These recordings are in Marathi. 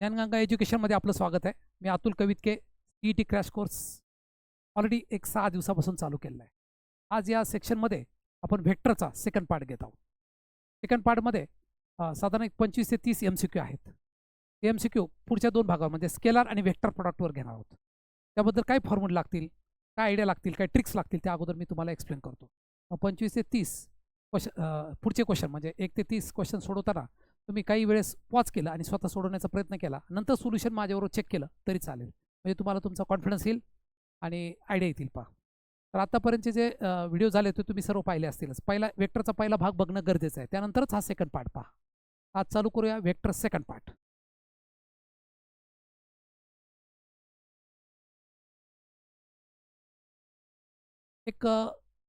ज्ञानगंगा एज्युकेशनमध्ये आपलं स्वागत आहे. मी Atul Kavitke. CET crash course already एक 6 दिवसापासून चालू केलेला आहे. आज या सेक्शनमध्ये आपण व्हेक्टरचा सेकंड पार्ट घेत आहोत. सेकंड पार्टमध्ये साधारण एक 25 ते 30 MCQ आहेत. हे MCQ पुढच्या 2 भागामध्ये स्केलर आणि व्हेक्टर प्रॉडक्टवर घेणार आहोत. त्याबद्दल काय फॉर्म्युला लागतील, काय आयडिया लागतील, काय ट्रिक्स लागतील त्या अगोदर मी तुम्हाला एक्सप्लेन करतो. 25 ते 30 पुढचे क्वेश्चन म्हणजे 1 ते 30 क्वेश्चन सोडवताना तुम्ही काही वेळेस पॉज केला आणि स्वतः सोडवण्याचा प्रयत्न केला, नंतर सोल्युशन माझ्याबरोबर चेक केलं तरी चालेल. म्हणजे तुम्हाला तुमचा कॉन्फिडन्स येईल आणि आयडिया येतील. पहा, तर आतापर्यंतचे जे व्हिडिओ झाले ते तुम्ही सर्व पाहिले असतीलच. पहिला व्हेक्टरचा पहिला भाग बघणं गरजेचं आहे, त्यानंतरच हा सेकंड पार्ट पहा. आज चालू करूया व्हेक्टर सेकंड पार्ट. एक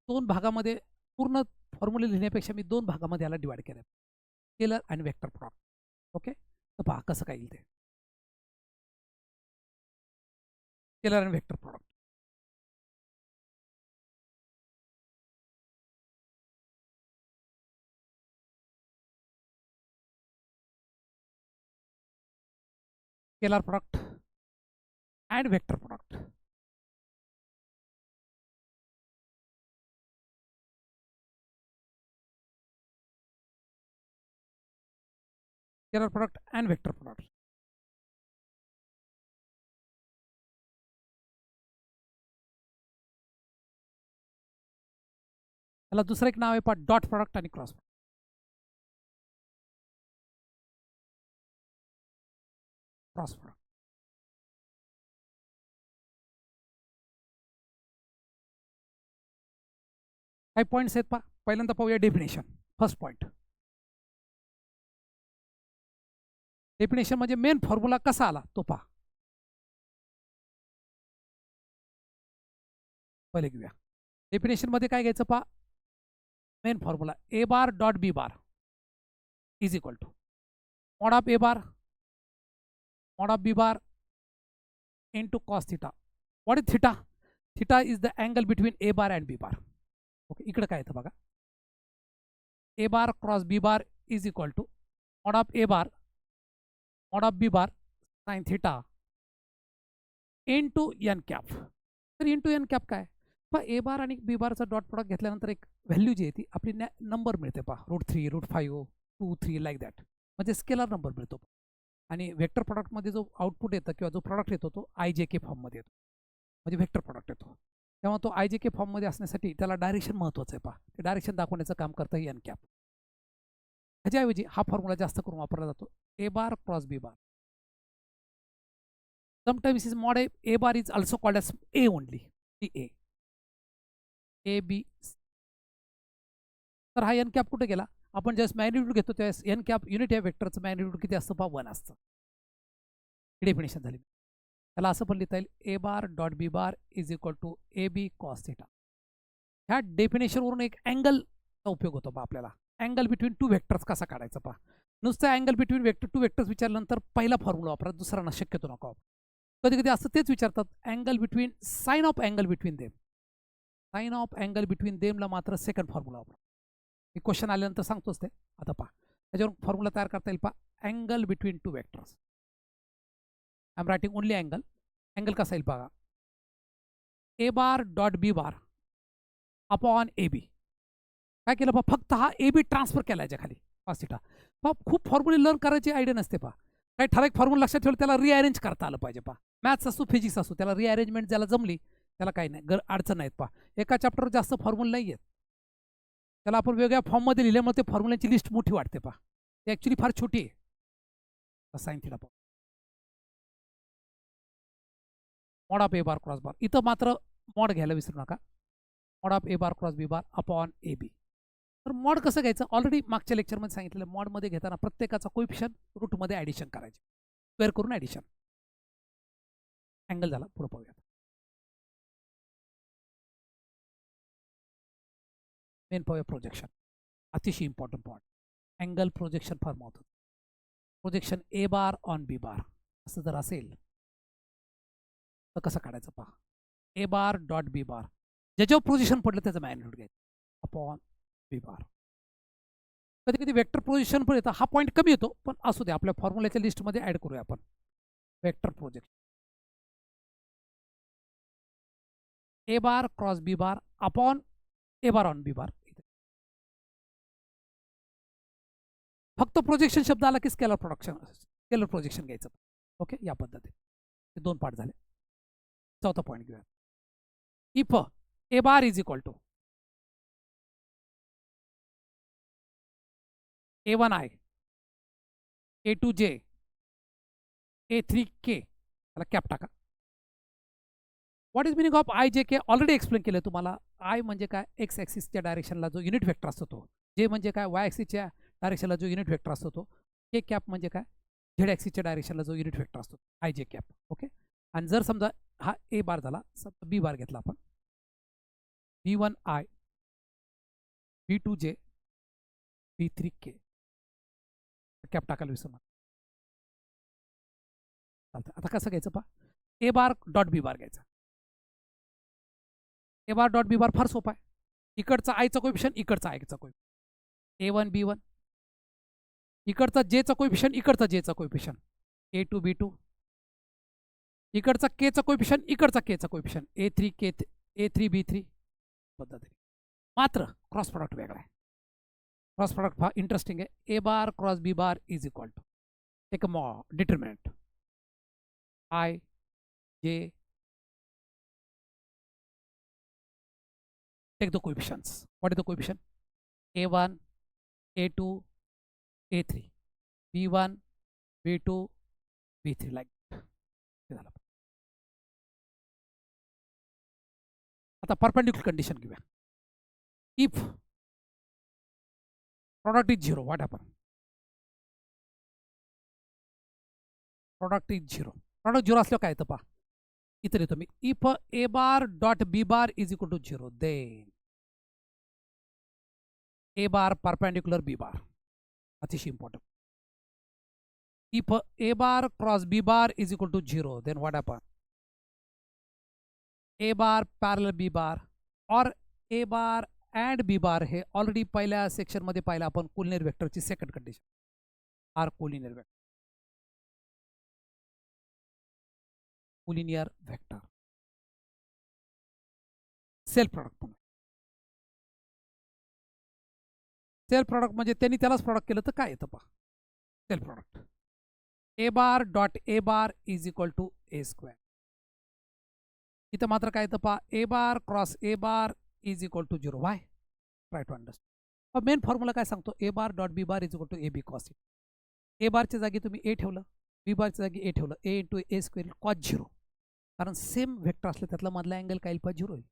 2 भागामध्ये पूर्ण फॉर्म्युले लिहिण्यापेक्षा मी 2 भागामध्ये याला डिवाइड केलं, स्केलर आणि व्हेक्टर प्रॉडक्ट. ओके, तर पहा कसं काय येईल ते. स्केलर आणि vector product. Scalar product and vector product. Scalar product and vector product. त्याला दुसरं एक नाव आहे पहा, डॉट प्रॉडक्ट आणि क्रॉस प्रॉडक्ट. Cross product. काही पॉईंट्स आहेत पहा. पहिल्यांदा पाहूया डेफिनेशन. फर्स्ट पॉईंट, डेफिनेशन म्हणजे मेन फॉर्म्युला कसा आला तो पहा. पहिले घेऊया डेफिनेशन मध्ये काय घ्यायचं पहा. Main formula A bar dot B bar is equal to mod of A bar mod of B bar into cos theta. What is theta? Theta is the angle between A bar and B bar. Okay, इकडे काय येतं बघा. A bar cross B bar is equal to mod of A bar mod of B bar sine theta into N cap. तर इंटू एन कॅप काय पहा. ए बार आणि बी बारचा डॉट प्रोडक्ट घेतल्यानंतर एक व्हॅल्यू जी आहे ती आपली नंबर मिळते पहा. √3 √5 2 3 लाईक दॅट, म्हणजे स्केलर नंबर मिळतो. आणि व्हेक्टर प्रॉडक्टमध्ये जो आउटपुट येतं किंवा जो प्रॉडक्ट येतो तो IJK फॉर्ममध्ये येतो, म्हणजे व्हेक्टर प्रॉडक्ट येतो. तेव्हा तो IJK फॉर्ममध्ये असण्यासाठी त्याला डायरेक्शन महत्त्वाचं आहे पहा. ते डायरेक्शन दाखवण्याचं काम करतं एन कॅप. ह्याच्याऐवजी हा फॉर्म्युला जास्त करून वापरला जातो. A bar cross B bar. Sometimes is mod A bar is also called as A only. A B. तर हा एन कॅप कुठे गेला? आपण ज्यावेळेस मॅग्निट्यूड घेतो त्यावेळेस एन कॅप युनिट या वेक्टरचं मॅग्निट्यूड किती असतं पहा? 1 असतं. डेफिनेशन झाली. त्याला असं पण लिहिता येईल A bar dot B bar is equal to A B cos theta. ह्या डेफिनेशनवरून एक अँगलचा उपयोग होतो पहा आपल्याला. अँगल बिटवीन 2 व्हेक्टर्स कसा काढायचा पहा. नुसतं अँगल बिटवीन 2 व्हेक्टर्स विचारल्यानंतर पहिला फॉर्म्युला वापरा, दुसरा शक्यतो नको. कधी कधी असं तेच विचारतात, angle between sine of angle between them. Sine of angle between देमला मात्र सेकंड फॉर्म्युला वापरा. मी क्वेश्चन आल्यानंतर सांगतोच ते. आता पहा त्याच्यावर फॉर्म्युला तयार करता येईल पहा. Angle between 2 vectors. I am writing only angle. Angle कसा येईल बघा. A bar dot B bar upon A B. काय केलं पहा, फक्त हा ए बी ट्रान्सफर केला याच्या खाली कॉस थिटा. पहा खूप फॉर्म्युले लर्न करायची आयडिया नसते पहा. काही ठराविक फॉर्म्युला लक्षात ठेवलं त्याला रिअरेंज करता आलं पाहिजे पहा. मॅथ्स असो फिजिक्स असो, त्याला रिअरेंजमेंट ज्याला जमली त्याला काही नाही अडचण नाहीत पहा. एका चॅप्टरवर जास्त फॉर्म्युला नाही आहेत, त्याला आपण वेगळ्या फॉर्ममध्ये लिहिल्यामुळे ते फॉर्म्युलांची लिस्ट मोठी वाटते पहा. ते ॲक्च्युली फार छोटी आहे. साइन थिटा पहा. Mod of A bar cross bar. इथं मात्र मॉड घ्यायला विसरू नका. Mod of A bar cross B bar upon A B. तर मॉड कसं घ्यायचं ऑलरेडी मागच्या लेक्चरमध्ये सांगितलेलं. मॉडमध्ये घेताना प्रत्येकाचा कोइफिशियंट रूटमध्ये ॲडिशन करायचे, स्क्वेअर करून ॲडिशन. अँगल झाला. पुढे पाहूया. मेन पाहूया प्रोजेक्शन. अतिशय इम्पॉर्टंट पॉईंट. अँगल प्रोजेक्शन फार महत्त्वाचं. Projection A bar on B बार असं जर असेल तर कसं काढायचं पहा. ए बार डॉट बी बार, ज्याच्यावर पोझिशन पडलं त्याचं मॅग्निट्यूड घ्यायचं अपॉन बी बार. कधी कधी वेक्टर पोझिशन पण येतं, हा पॉईंट कमी येतो पण असू दे, आपल्या फॉर्म्युल्याच्या लिस्टमध्ये ॲड करूया आपण. Vector projection A bar cross B bar upon A bar on B bar. फक्त प्रोजेक्शन शब्द आला की स्केलर प्रोजेक्शन घ्यायचं. ओके, या पद्धतीने हे 2 पार्ट झाले. चौथा पॉईंट घेऊया. If A bar is equal to A1I A2J A3K, त्याला कॅप टाका. What is meaning of I J K already explain केलं तुम्हाला. आय म्हणजे काय, एक्स ॲक्सिसच्या डायरेक्शनला जो युनिट वेक्टर असतो तो. जे म्हणजे काय, वाय ॲक्सिसच्या डायरेक्शनला जो युनिट वेक्टर असतो तो. के कॅप म्हणजे काय, झेड ॲक्सिसच्या डायरेक्शनला जो युनिट वेक्टर असतो आय जे कॅप. ओके, आणि जर समजा हा ए बार झाला, समजा बी बार घेतला आपण, B1I B2J B3K, कॅप टाकायला विसरू नका. चालतं. आता कसं घ्यायचं पहा, ए बार डॉट बी बार घ्यायचा. ए बार डॉट बी बार फार सोपा आहे. इकडचा आयचा कोएफिशियंट, इकडचा आयचा कोएफिशियंट, A1 B1, इकडचा जेचा कोएफिशियंट, इकडचा जेचा कोएफिशियंट, A2 B2, इकडचा केचा कोएफिशियंट, इकडचा केचा कोएफिशियंट, A3 B3 पद्धतीने. मात्र क्रॉस प्रॉडक्ट वेगळा आहे. क्रॉस प्रॉडक्ट हा इंटरेस्टिंग आहे. A bar cross B bar is equal to एक determinant I J, take the coefficients. What is the coefficient? A1 A2 A3 B1 B2 B3 like that. आता परपेंडिक्युलर कंडिशन घेऊया. If product is 0, what happen? Product is 0. Product 0 असल्यावर काय येतं पहा, इथे येतो मी. If A bar dot B bar is equal to 0, then A bar perpendicular B bar. अतिशय important. If A bar cross B bar is equal to 0, then what happen, A bar parallel B bar or A bar and B बार. हे ऑलरेडी पहिल्या सेक्शनमध्ये पाहिलं आपण, कोलिनियर वेक्टरची second condition. Are collinear vector, collinear vector self product म्हणून. सेल्फ प्रॉडक्ट म्हणजे त्यांनी त्यालाच प्रॉडक्ट केलं तर काय येतं पहा, self product A bar dot A bar is equal to A square. इथं मात्र काय येतं पहा, A bar cross A bar is equal to 0. Why, try to understand. Main formula काय सांगतो, A bar dot B bar is equal to A B cos. ए बारच्या जागी तुम्ही ए ठेवलं, बी बारच्या जागी ए ठेवलं, ए इंटू ए स्क्वेअर कॉस 0. कारण सेम वेक्टर असलं त्यातला मधला अँगल काय येईल पहा, 0 येईल.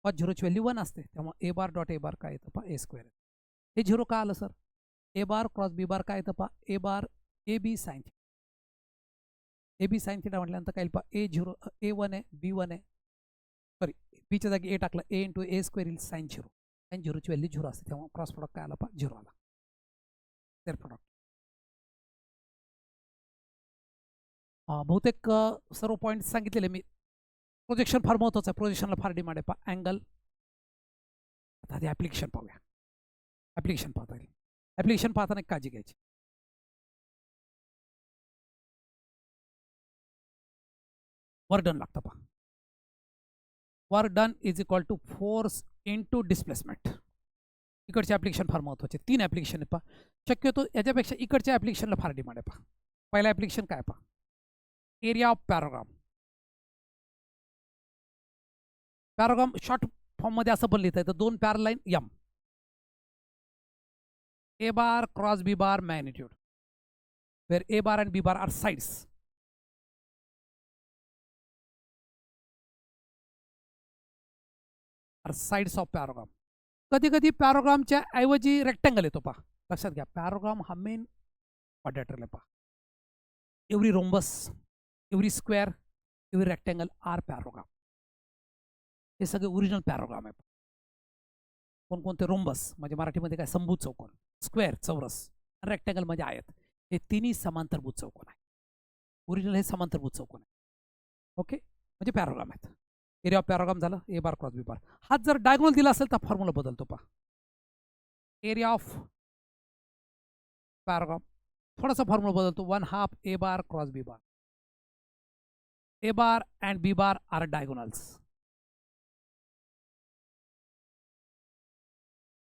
कॉस 0ची व्हॅल्यू 1 असते. त्यामुळे ए बार डॉट ए बार काय येतं पहा, ए स्क्वेअर. हे 0 का आलं sir, A bar cross B बार काय येतं पहा, A bar A B sine theta. A B sine theta म्हटल्यानंतर काय येईल पहा, A0 A1 आहे, B1 आहे, सॉरी बीच्या जागी ए टाकलं, ए इंटू ए स्क्वेअर येईल साइन 0. साइन 0ची व्हॅल्यू 0 असते. तेव्हा क्रॉस प्रॉडक्ट काय आला पहा, 0 आला. Self product. बहुतेक सर्व पॉईंट सांगितलेले मी. प्रोजेक्शन फार महत्त्वाचं आहे, प्रोजेक्शनला फार डिमांड आहे पहा. अँगल, आता ते ॲप्लिकेशन पाहूया. ॲप्लिकेशन पाहता येईल. ॲप्लिकेशन पाहताना एक काळजी घ्यायची. वर्क डन लागतं पहा. Work done is equal to force into displacement. इकडचे ॲप्लिकेशन फार महत्त्वाचे. 3 ॲप्लिकेशन आहेत पहा. शक्यतो याच्यापेक्षा इकडच्या ॲप्लिकेशनला फार डिमांड आहे पहा. पहिला ॲप्लिकेशन काय पहा, area of parallelogram. Parallelogram short फॉर्ममध्ये असं पण लिहिता येतं, 2 parallel line M. A bar cross B bar magnitude, where A bar and B bar are sides. Are sides of paragram. कधी कधी पॅरोग्रामच्या ऐवजी रेक्टँगल येतो पहा. लक्षात घ्या, पॅरोग्राम हा मेन क्वाड्रॅटरल आहे पहा. Every rhombus, every square, every rectangle are parallelogram. हे सगळे ओरिजिनल पॅरोग्राम आहे. कोणकोणते, रोम्बस म्हणजे मराठीमध्ये काय, समभुज चौकोन, स्क्वेअर चौरस, आणि रेक्टँगल म्हणजे आयत. हे तिन्ही समांतरभुज चौकोन आहे. ओरिजिनल हे समांतरभुज चौकोन आहे. ओके, म्हणजे पॅरोग्राम आहेत. एरिया ऑफ पॅरोग्राम झालं ए बार क्रॉस बी बार. हाच जर डायगोनल दिला असेल तर फॉर्म्युला बदलतो पहा. एरिया ऑफ पॅरोग्राम थोडासा फॉर्म्युला बदलतो, 1/2 A bar cross B bar. A bar and B bar are diagonals.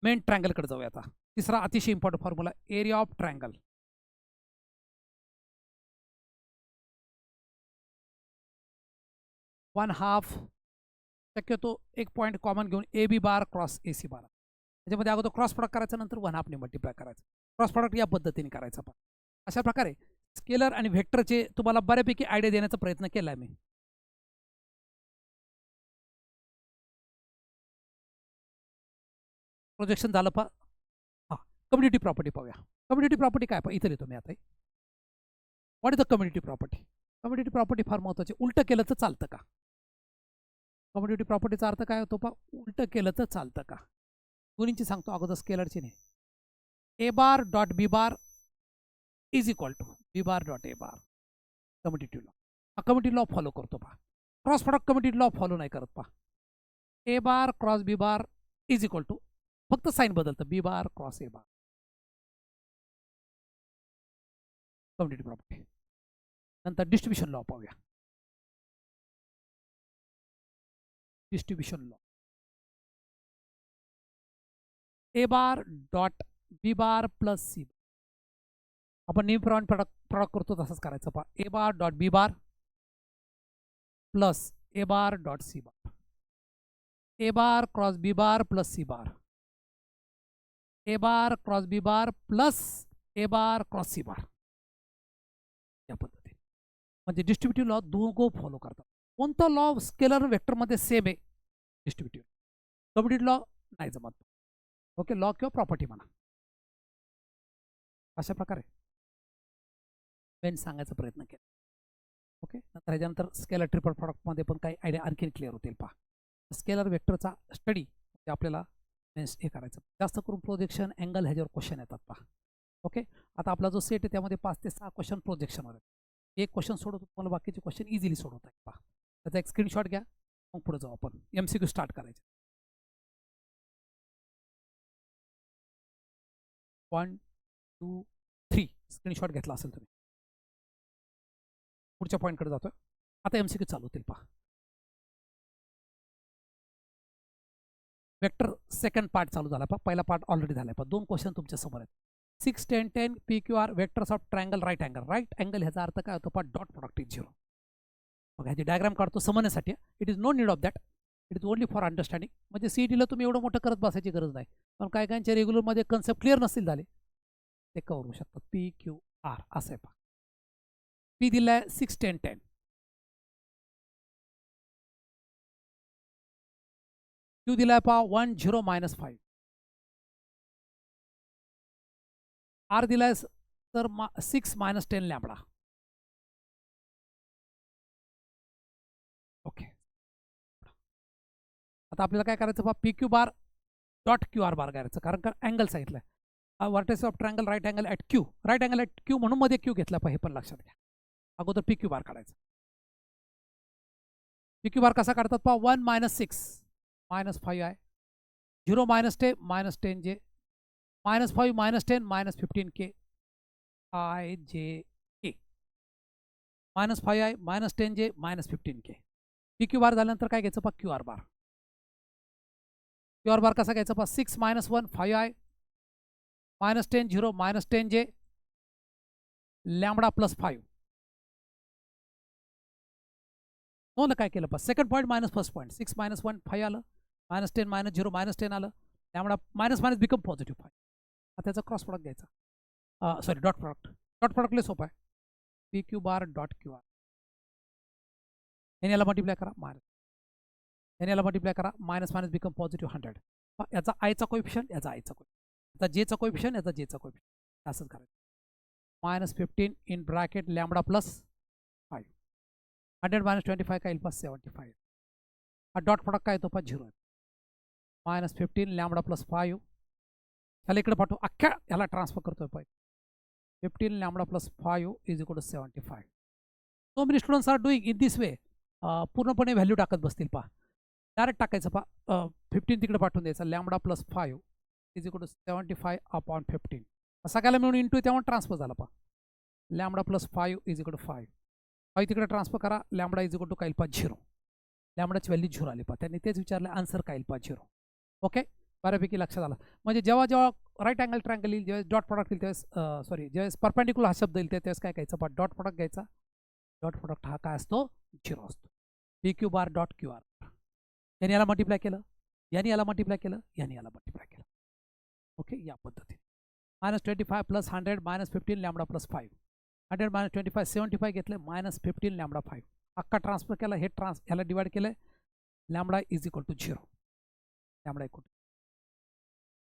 Main ट्रायंगलकडे जाऊया आता. तिसरा अतिशय important formula, area of triangle. One half, शक्यतो एक पॉईंट कॉमन घेऊन ए B bar cross A C बार. त्याच्यामध्ये अगोदर क्रॉस प्रोडक्ट करायचं, नंतर वन हाफने मल्टिप्लाय करायचं. क्रॉस प्रोडक्ट या पद्धतीने करायचं. पण अशा प्रकारे स्केलर आणि व्हेक्टरचे तुम्हाला बऱ्यापैकी आयडिया देण्याचा प्रयत्न केला आहे मी. प्रोजेक्शन झालं पा. हां, कम्युनिटी प्रॉपर्टी पाहूया. कम्युनिटी प्रॉपर्टी काय इथं लिहितो मी आता. What is the community property? Community property फार महत्त्वाची. उलटं केलं तर चालतं का? कम्युनिटी प्रॉपर्टीचा अर्थ काय होतो पा? उलटं केलं तर चालतं का? दोन्हींची सांगतो, अगोदर स्केलरची नाही. A bar dot B bar is equal to B bar dot A bar. Community law. हा कम्युनिटी लॉ फॉलो करतो पा. Cross product community law follow नाही करत पा. A bar cross B bar is equal to, फक्त साईन बदलतं, B bar cross A bar. Community property. नंतर डिस्ट्रीब्युशन लॉ पाहूया. Distribution law. A bar dot B bar plus C. आपण नेहमीप्रमाणे प्रोडक्ट करतो तसंच करायचं पा. A bar dot B bar plus A bar dot C bar. A bar cross B bar plus C bar. A bar cross B bar plus A bar cross C bar. या पद्धतीने म्हणजे डिस्ट्रीब्युटिव्ह लॉ दोघं फॉलो करतात. कोणता लॉ स्केलर वेक्टरमध्ये सेम आहे? डिस्ट्रीब्युटिव्ह. कम्युनिटी लॉ नाही जमत. ओके, लॉ किंवा प्रॉपर्टी म्हणा. अशा प्रकारे मेन सांगायचा प्रयत्न केला. ओके, नंतर ह्याच्यानंतर स्केलर ट्रिपल प्रॉडक्टमध्ये पण काही आयडिया आणखीन क्लिअर होतील. पहा, स्केलर वेक्टरचा स्टडी म्हणजे आपल्याला हे करायचं. जास्त करून प्रोजेक्शन, अँगल ह्याच्यावर क्वेश्चन येतात. पहा, ओके. आता आपला जो सेट आहे त्यामध्ये 5 ते 6 क्वेश्चन प्रोजेक्शनवर आहेत. एक क्वेश्चन सोडवतो, तुम्हाला बाकीचे क्वेश्चन इझिली सोडवता येईल. पहा, त्याचा एक स्क्रीनशॉट घ्या, मग पुढे जाऊ आपण. MCQ स्टार्ट करायचे. 1 2 3 स्क्रीनशॉट घेतला असेल तुम्ही. पुढच्या पॉईंटकडे जातोय. आता MCQ चालू होतील. पहा, वेक्टर सेकंड पार्ट चालू झाला. पहा, पहिला पार्ट ऑलरेडी झाला. पहा, 2 क्वेश्चन तुमच्या समोर आहेत. 6 10 10 PQR vectors of triangle right angle. Right angle ह्याचा अर्थ काय होतो? पहा, डॉट प्रोडक्ट इज 0. मग ह्याची डायग्राम काढतो समजण्यासाठी. It is no need of that, it is only for understanding. म्हणजे CETला तुम्ही एवढं मोठं करत बसायची गरज नाही. पण काही काहींच्या रेग्युलरमध्ये कन्सेप्ट क्लिअर नसतील झाले, ते कवर होऊ शकतात. PQR असं आहे. पहा, P दिलाय 6 10 10. Q दिलाय पहा 1 0 -5. R दिलाय तर 6 - 10 लॅम्बडा. ओके, आता आपल्याला काय करायचं पहा, PQ bar dot QR bar करायचं. कारण का अँगल सांगितलं आहे. Vertex of triangle right angle at Q. Right angle at Q म्हणून मध्ये Q घेतला पहा, हे पण लक्षात घ्या. अगोदर PQ बार काढायचं. PQ बार कसा काढतात पहा, 1 - 6 -5 आहे. 0 - 10 -10 J. -5 -10 -15 K I J K. -5 आहे, -10 J -15 K. PQ बार झाल्यानंतर काय घ्यायचं पहा, QR बार. QR बार कसा घ्यायचा पहा, 6 - 1 5 आहे, -10 0 -10 J लॅम्बडा प्लस 5. नोंद काय केलं पहा, second point minus first point. 6 - 1 5 आलं, -10 -0 -10 आलं, lambda minus minus become positive 5. आता त्याचा क्रॉस प्रोडक्ट घ्यायचा. Sorry, dot product. Dot product लय सोपं आहे. PQ bar dot QR. याला मल्टिप्लाय करा, याला मल्टिप्लाय करा, मायनस मायनस बिकम पॉझिटिव्ह 100. याचा आयचा कोएफिशियंट, याचा आयचा कोएफिशियंट, याचा जेचा कोएफिशियंट, याचा जेचा कोएफिशियंट. असंच करायचं. -15 इन ब्रॅकेट लॅम्बडा प्लस 5. 100 - 25 काय येईल पहा, 75. हा डॉट प्रोडक्ट काय येतो पहा, 0 आहे. -15 लॅम्बडा प्लस 5. ह्याला इकडे पाठवू, अख्ख्या ह्याला ट्रान्सफर करतोय पाहिजे. 15 lambda plus 5 is equal to 75. So many students are doing in this way. पूर्णपणे व्हॅल्यू टाकत बसतील. पहा, डायरेक्ट टाकायचं. पहा, 15 तिकडे पाठवून द्यायचं. Lambda plus 5 is equal to 75 upon 15. सगळ्याला मिळून इंटू त्यामुळे ट्रान्सफर झाला. पहा, lambda plus 5 is equal to 5. तिकडे ट्रान्सफर करा. लॅमडा इज इक्वल टू काय पा 0. लॅमडाची व्हॅल्यू 0 आली पा. त्यांनी तेच विचारलं, आन्सर काय पा 0. ओके, बऱ्यापैकी लक्षात आलं. म्हणजे जेव्हा जेव्हा राईट अँगल ट्रायंगल येईल, ज्यावेळेस डॉट प्रॉडक्ट येईल त्यावेळेस ज्यावेळेस परपेंडिक्युलर हा शब्द येईल त्यावेळेस काय घ्यायचं पा, डॉट प्रॉडक्ट घ्यायचा. डॉट प्रॉडक्ट हा काय असतो, 0 असतो. P Q bar dot Q R. यांनी याला मल्टिप्लाय केलं, यांनी याला मल्टिप्लाय केलं, यांनी याला मल्टिप्लाय केलं. ओके, या पद्धतीने -25 + 100 -15 लॅमडा + 5. 100 - 25 75 घेतलं, -15 लॅमडा 5. अख्खा ट्रान्सफर केला, हे ह्याला डिवाइड केलं. Lambda is equal to 0. Lambda equal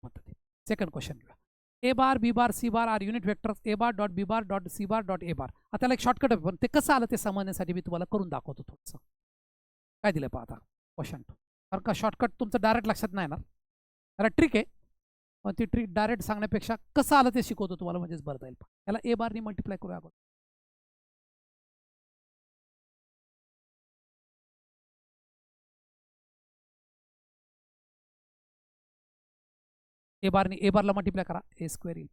पद्धती. सेकंड क्वेश्चन घेऊया. A bar B bar C bar are unit vectors. A bar dot B bar dot C bar dot A bar. आता त्याला एक शॉर्टकट आहे, पण ते कसं आलं ते समजण्यासाठी मी तुम्हाला करून दाखवतो थोडंसं. काय दिलं पहा आता क्वेश्चन. कारण का शॉर्टकट तुमचं डायरेक्ट लक्षात नाही येणार, त्याला ट्रिक आहे, पण ती ट्रिक डायरेक्ट सांगण्यापेक्षा कसं आलं ते शिकवतो तुम्हाला, म्हणजेच बरं जाईल. त्याला ए बारनी मल्टिप्लाय करूया अगोदर. ए बारला मल्टिप्लाय करा, ए स्क्वेअर येईल.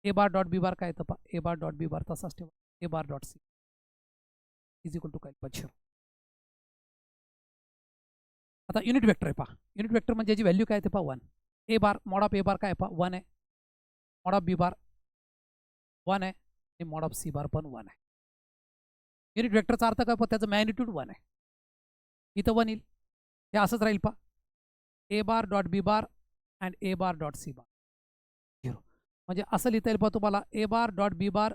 ए बार डॉट बी बार काय येतं पा, A bar dot B bar तसाच ठेवा. A bar dot C is equal to काय पा 0. आता युनिट वेक्टर आहे पहा. युनिट वेक्टर म्हणजे याची व्हॅल्यू काय येते पहा 1. ए बार मॉड ऑफ ए बार काय पहा 1 आहे. मॉड ऑफ बी बार 1 आहे आणि मॉड ऑफ सी बार पण 1 आहे. युनिट वेक्टरचा अर्थ काय पहा, त्याचं मॅग्निट्यूड 1 आहे. इथं 1 येईल, हे असंच राहील पहा. A bar dot B bar and A bar dot C bar 0. म्हणजे असं लिहिता येईल पहा तुम्हाला, A bar dot B bar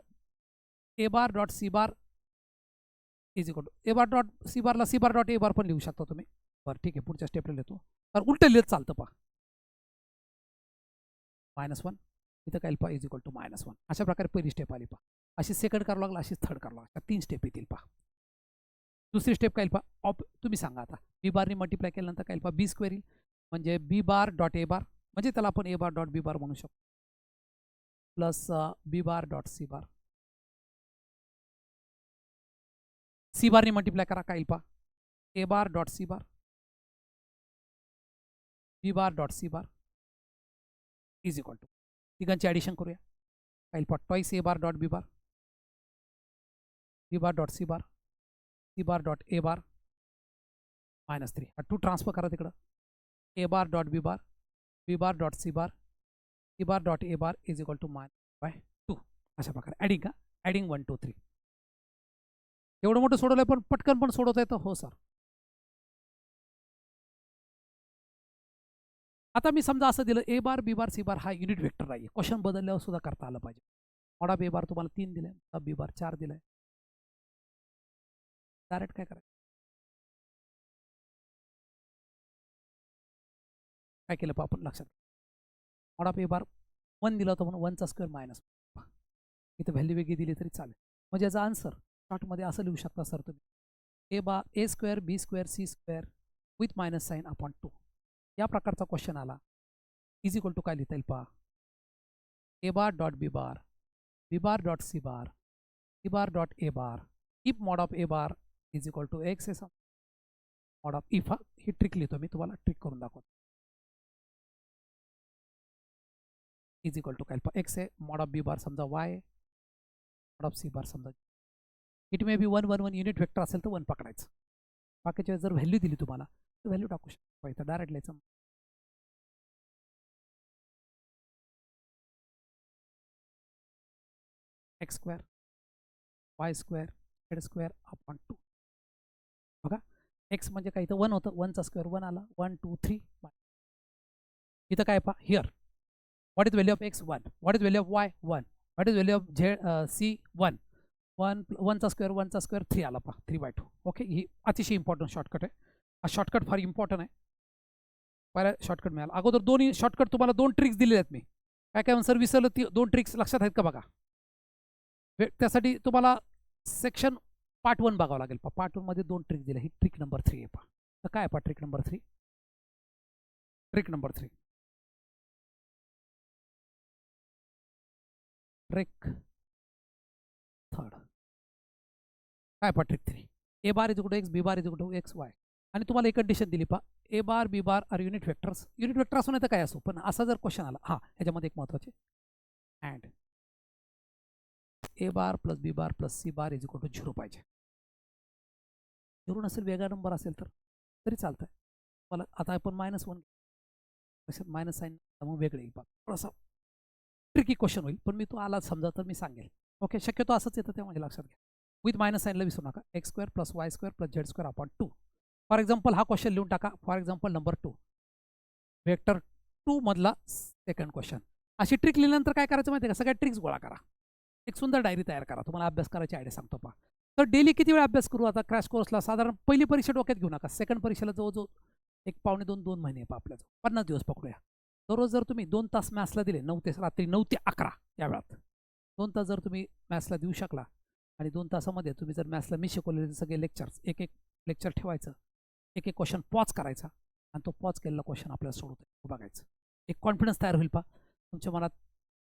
A bar dot C bar is equal to A bar dot C बारला C bar dot A bar पण लिहू शकता तुम्ही. बरं ठीक आहे, पुढच्या स्टेपला लिहितो. तर उलटं लिहित चालतं पहा. -1 इथं काय पहा इज इक्वल टू -1. अशा प्रकारे पहिली स्टेप आली पहा. अशी सेकंड करावं लागला, अशी थर्ड करावं लागला. 3 स्टेप येतील पहा. दुसरी स्टेप काय पहा, तुम्ही सांगा आता. बी बारनी मल्टिप्लाय केल्यानंतर काय पहा बी स्क्वेअर येईल. म्हणजे बी बार डॉट ए बार, म्हणजे त्याला आपण A bar dot B bar म्हणू शकतो, plus B bar dot C bar. C बारनी मल्टिप्लाय करा, काय पहा A bar dot C bar B bar dot C bar is equal to. तिघांची ॲडिशन करूया. काय पहा twice A bar dot B bar dot C bar dot A bar -3. हा 2 ट्रान्सफर करा तिकडं. A bar dot B bar dot C bar dot A bar is equal to -2. अशा प्रकारे ॲडिंग का, ॲडिंग 1 2 3. एवढं मोठं सोडवलंय, पण पटकन पण सोडवता येतं. हो सर. आता मी समजा असं दिलं, ए बार बी बार सी बार हा युनिट वेक्टर आहे. क्वेश्चन बदलल्यावर सुद्धा करता आलं पाहिजे. मॉड ऑफ ए बार तुम्हाला 3 दिलंय, मॉड ऑफ बी बार 4 दिलंय. डायरेक्ट काय करायचं, काय केलं पहा आपण लक्षात. मॉड ऑफ ए बार 1 दिला होता, म्हणून 1चा स्क्वेअर -1. इथं व्हॅल्यू वेगळी दिली तरी चालेल. म्हणजे याचा आन्सर शॉर्टमध्ये असं लिहू शकता सर तुम्ही, A square B square C square with minus sign upon 2. या प्रकारचा क्वेश्चन आला, इज इक्वल टू काय लिहिता येईल पहा, A bar dot B bar dot C bar dot A bar if mod of A bar is equal to X आहे. मॉड ऑफ इफ, ही ट्रिक लिहितो मी, तुम्हाला ट्रिक करून दाखवतो. इज इक्वल टू काय पहा एक्स आहे, मॉड ऑफ बी बार समजा वाय, मॉड ऑफ सी बार समजा. It may be 1 1 1 unit vector असेल तर 1 पकडायचं. बाकीच्या जर व्हॅल्यू दिली तुम्हाला तर व्हॅल्यू टाकू शकतो. इथं डायरेक्ट लिहायचं, x square Y square Z square upon 2. बघा एक्स म्हणजे काय, इथं 1 होतं, 1चा स्क्वेअर 1 आला, 1 2 3. इथं काय पहा, here what is value of X 1, what is value of Y 1, what is value of Z C 1. 1चा स्क्वेअर 3 आला पहा, 3/2. ओके, ही अतिशय इम्पॉर्टंट शॉर्टकट आहे. हा शॉर्टकट फार इम्पॉर्टंट आहे. पहिला शॉर्टकट मिळाला. अगोदर दोन्ही शॉर्टकट तुम्हाला 2 ट्रिक्स दिलेले आहेत मी. काय काय सर विसरलं, ती 2 ट्रिक्स लक्षात आहेत का बघा. त्यासाठी तुम्हाला सेक्शन पार्ट 1 बघावं लागेल. पार्ट 1 मध्ये 2 ट्रिक दिले. ही ट्रिक नंबर 3 आहे पहा. तर काय पहा trick number 3. Trick number 3, trick third. काय पहा trick 3, A bar is equal to X, B bar is equal to X Y. आणि तुम्हाला एक कंडिशन दिली पहा, A bar B bar are unit vectors. Unit vector असो नाही तर काय असो, पण असा जर क्वेश्चन आला, हां ह्याच्यामध्ये एक महत्त्वाचे and A bar plus B bar plus C bar is equal to 0 पाहिजे. 0 नसेल, वेगळा नंबर असेल तर तरी चालतंय. मला आता आपण -1 मायनस साईन मग वेगळे येईल. थोडासा ट्रिकी क्वेश्चन होईल, पण मी तो आला समजा तर मी सांगेल. ओके, शक्यतो असंच येतं ते माझ्या लक्षात घ्या. विथ मायनस साईनला विसरू नका. x² + y² + z² upon 2. For example हा क्वेश्चन लिहून टाका. फॉर एक्झाम्पल नंबर 2 वेक्टर 2 मधला सेकंड क्वेश्चन. अशी ट्रिक लिहिल्यानंतर काय करायचं माहिती आहे का, सगळ्या ट्रिक्स गोळा करा. एक सुंदर डायरी तयार करा. तुम्हाला अभ्यास करायची आयडिया सांगतो पहा. तर डेली किती वेळ अभ्यास करू आता क्रॅश कोर्सला? साधारण पहिली परीक्षा डोक्यात घेऊ नका. सेकंड परीक्षेला जवळजवळ 1 पावणे 2 महिने पहा आपल्याजवळ. 50 दिवस पकडूया. दररोज जर तुम्ही 2 तास मॅथ्सला दिले, रात्री 9 ते 11 या वेळात 2 तास जर तुम्ही मॅथ्सला देऊ शकला आणि 2 तासामध्ये तुम्ही जर मॅथ्सला मी शिकवलेले सगळे लेक्चर्स एक लेक्चर ठेवायचं, एक क्वेश्चन पॉज करायचा आणि तो पॉज केलेला क्वेश्चन आपल्याला सोडवतो बघायचं. एक कॉन्फिडन्स तयार होईल पहा. तुमच्या मनात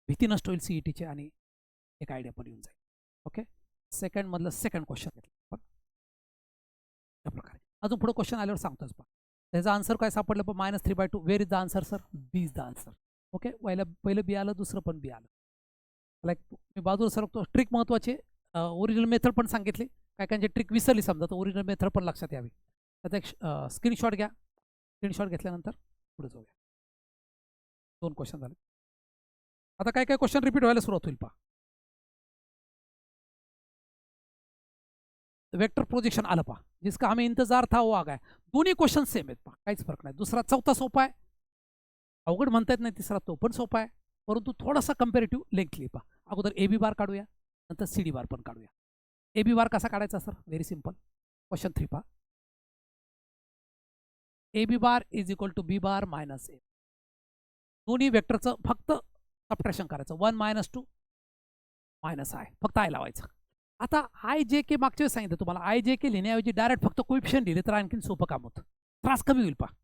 भीती नष्ट होईल CETची आणि एक आयडिया पण येऊन जाईल. ओके, सेकंडमधलं सेकंड क्वेश्चन घेतलं पण या प्रकारे. अजून पुढे क्वेश्चन आल्यावर सांगतोच पहा. त्याचा आन्सर काय सापडलं पण -3/2. Where is the answer sir? B is the answer. Okay, पहिलं बी आलं, दुसरं पण बी आलं. मला मी बाजूला सरकतो. ट्रिक महत्त्वाची. ओरिजिनल मेथड पण सांगितली. काय ट्रिक विसरली समजा तर ओरिजिनल मेथड पण लक्षात यावी. त्याचा एक स्क्रीनशॉट घ्या. स्क्रीनशॉट घेतल्यानंतर पुढे जाऊया. 2 क्वेश्चन झाले. आता काय क्वेश्चन रिपीट व्हायला सुरुवात होईल पहा. वेक्टर प्रोजेक्शन आलं पहा. जिसका हमें इंतजार था वो आ गया. दोन्ही क्वेश्चन सेम आहेत पहा, काहीच फरक नाही. दुसरा चौथा सोपा आहे, अवघड म्हणता येत नाही. तिसरा तो पण सोपा आहे, परंतु थोडासा कम्पॅरेटिव्ह लेंथली पहा. अगोदर AB बार काढूया, नंतर CD बार पण काढूया. AB बार कसा काढायचा सर? Very simple. क्वेश्चन 3 पहा. AB bar is equal to B bar minus A. दोन्ही वेक्टरचं फक्त सबट्रॅक्शन करायचं. 1 - 2 -i, फक्त I लावायचं. आता IJK मागच्या वेळेस सांगितलं तुम्हाला, IJK लिहिण्याऐवजी डायरेक्ट फक्त कोइफिशियंट लिहिले तर आणखीन सोपं काम होतं, त्रास कमी होईल पहा.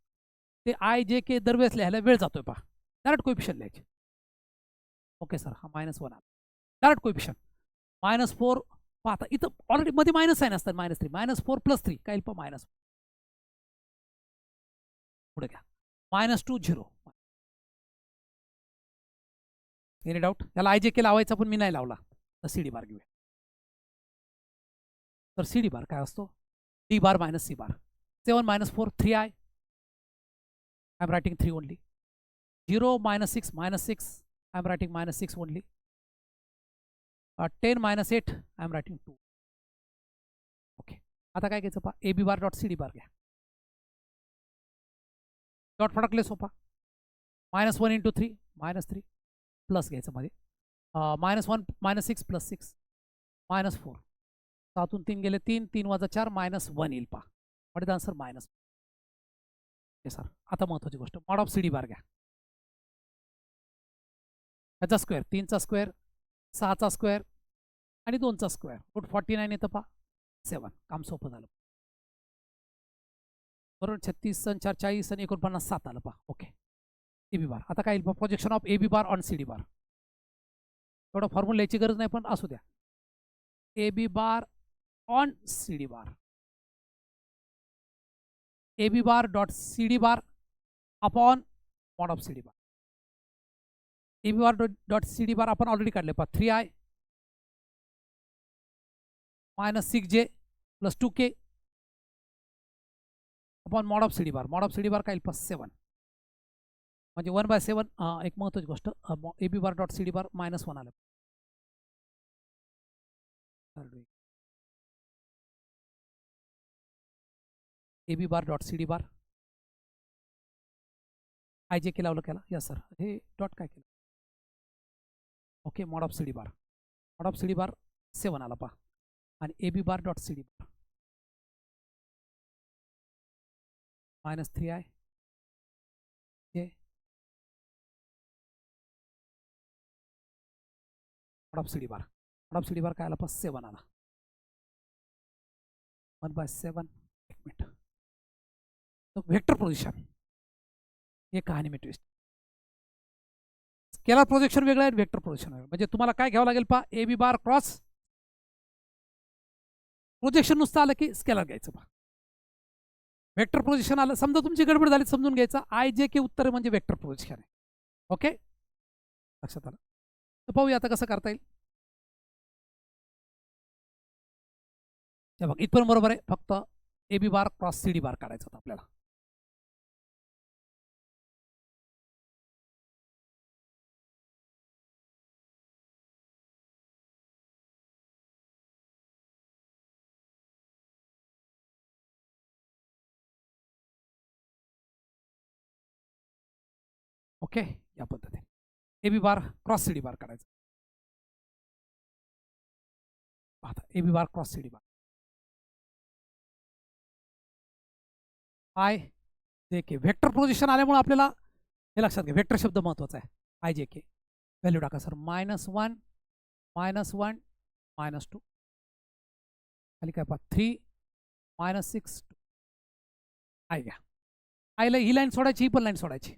ते IJK दरवेळेस लिहायला वेळ जातोय पहा. डायरेक्ट कोइफिशियंट लिहायचे. ओके सर, हा -1 आला. Direct coefficient. -4 पहा. आता इथं ऑलरेडी मध्ये मायनस साईन असतात. -3 -4 + 3 काय पहा मायनस. पुढे घ्या. -2 0. Any doubt? याला IJK लावायचा पण मी नाही लावला. तर CD बार घेऊया. तर CD बार काय असतो? D bar - C bar. 7 - 4 3i. I am writing 3 only. 0 - 6 -6. I am writing -6 only. 10 - 8 I am writing 2. Okay, आता काय घ्यायचं पहा. AB बार डॉट CD बार घ्या. डॉट प्रॉडक्ट लय सोपा. -1 × 3 -3 प्लस घ्यायचं मध्ये. -1 -6 + 6 -4. 7तून 3 गेले 3 3 - 4 -1 येईल पहा. What is the answer? -. Okay sir, आता महत्त्वाची गोष्ट, मॉड ऑफ CD बार घ्या. याचा स्क्वेअर, 3चा स्क्वेअर, 6चा स्क्वेअर आणि 2चा स्क्वेअर. रूट 49 येतं पहा. 7. काम सोपं झालं बरोबर. 36 आणि 4 40 आणि 49 7 आलं पहा. ओके, AB बार. आता काय येईल पहा? Projection of AB bar on CD बार. एवढं फॉर्म्युला याची गरज नाही पण असू द्या. AB bar on CD bar. AB bar dot CD bar upon mod of CD bar. AB bar dot CD बार आपण ऑलरेडी काढले पहा. 3i -6j + 2k upon mod of CD bar. Mod of CD बार काय येईल पहा? 7. म्हणजे 1/7. एक महत्त्वाची गोष्ट, AB बार डॉट CD बार -1 आलं. AB बार डॉट CD बार. IJK लावलं केला. यस सर, हे डॉट काय केलं? Okay, mod of CD bar. Mod of CD बार 7 आला पहा. आणि AB bar dot CD bar -3i j mod of CD bar. Mod of CD बार काय आला पहा? 7 आला. 1/7. एक मिनिट. वेक्टर प्रोजेक्शन, हे कहाणी मी ट्विस्ट. स्केलर प्रोजेक्शन वेगळं आहे, वेक्टर प्रोजेक्शन वेगळं. म्हणजे तुम्हाला काय घ्यावं लागेल पहा? AB बार क्रॉस प्रोजेक्शन नुसतं आलं की स्केलर घ्यायचं पहा. वेक्टर प्रोजेक्शन आलं समजा तुमची गडबड झाली समजून घ्यायचं. IJK उत्तर म्हणजे वेक्टर प्रोजेक्शन आहे. ओके, लक्षात आलं? तर पाहूया आता कसं करता येईल. बघा इथपर्यंत बरोबर आहे. फक्त A B bar cross C D bar काढायचं होतं आपल्याला. ओके, या पद्धतीने A B bar cross C D bar काढायचं. आता A B bar cross C D bar I J K vector position आल्यामुळे आपल्याला हे लक्षात घ्या, व्हेक्टर शब्द महत्वाचा आहे. आय जे के व्हॅल्यू टाका सर. -1 -1 -2 खाली काय पहा 3 -6 आय घ्या. आयला ही लाईन सोडायची, ही पण लाईन सोडायची.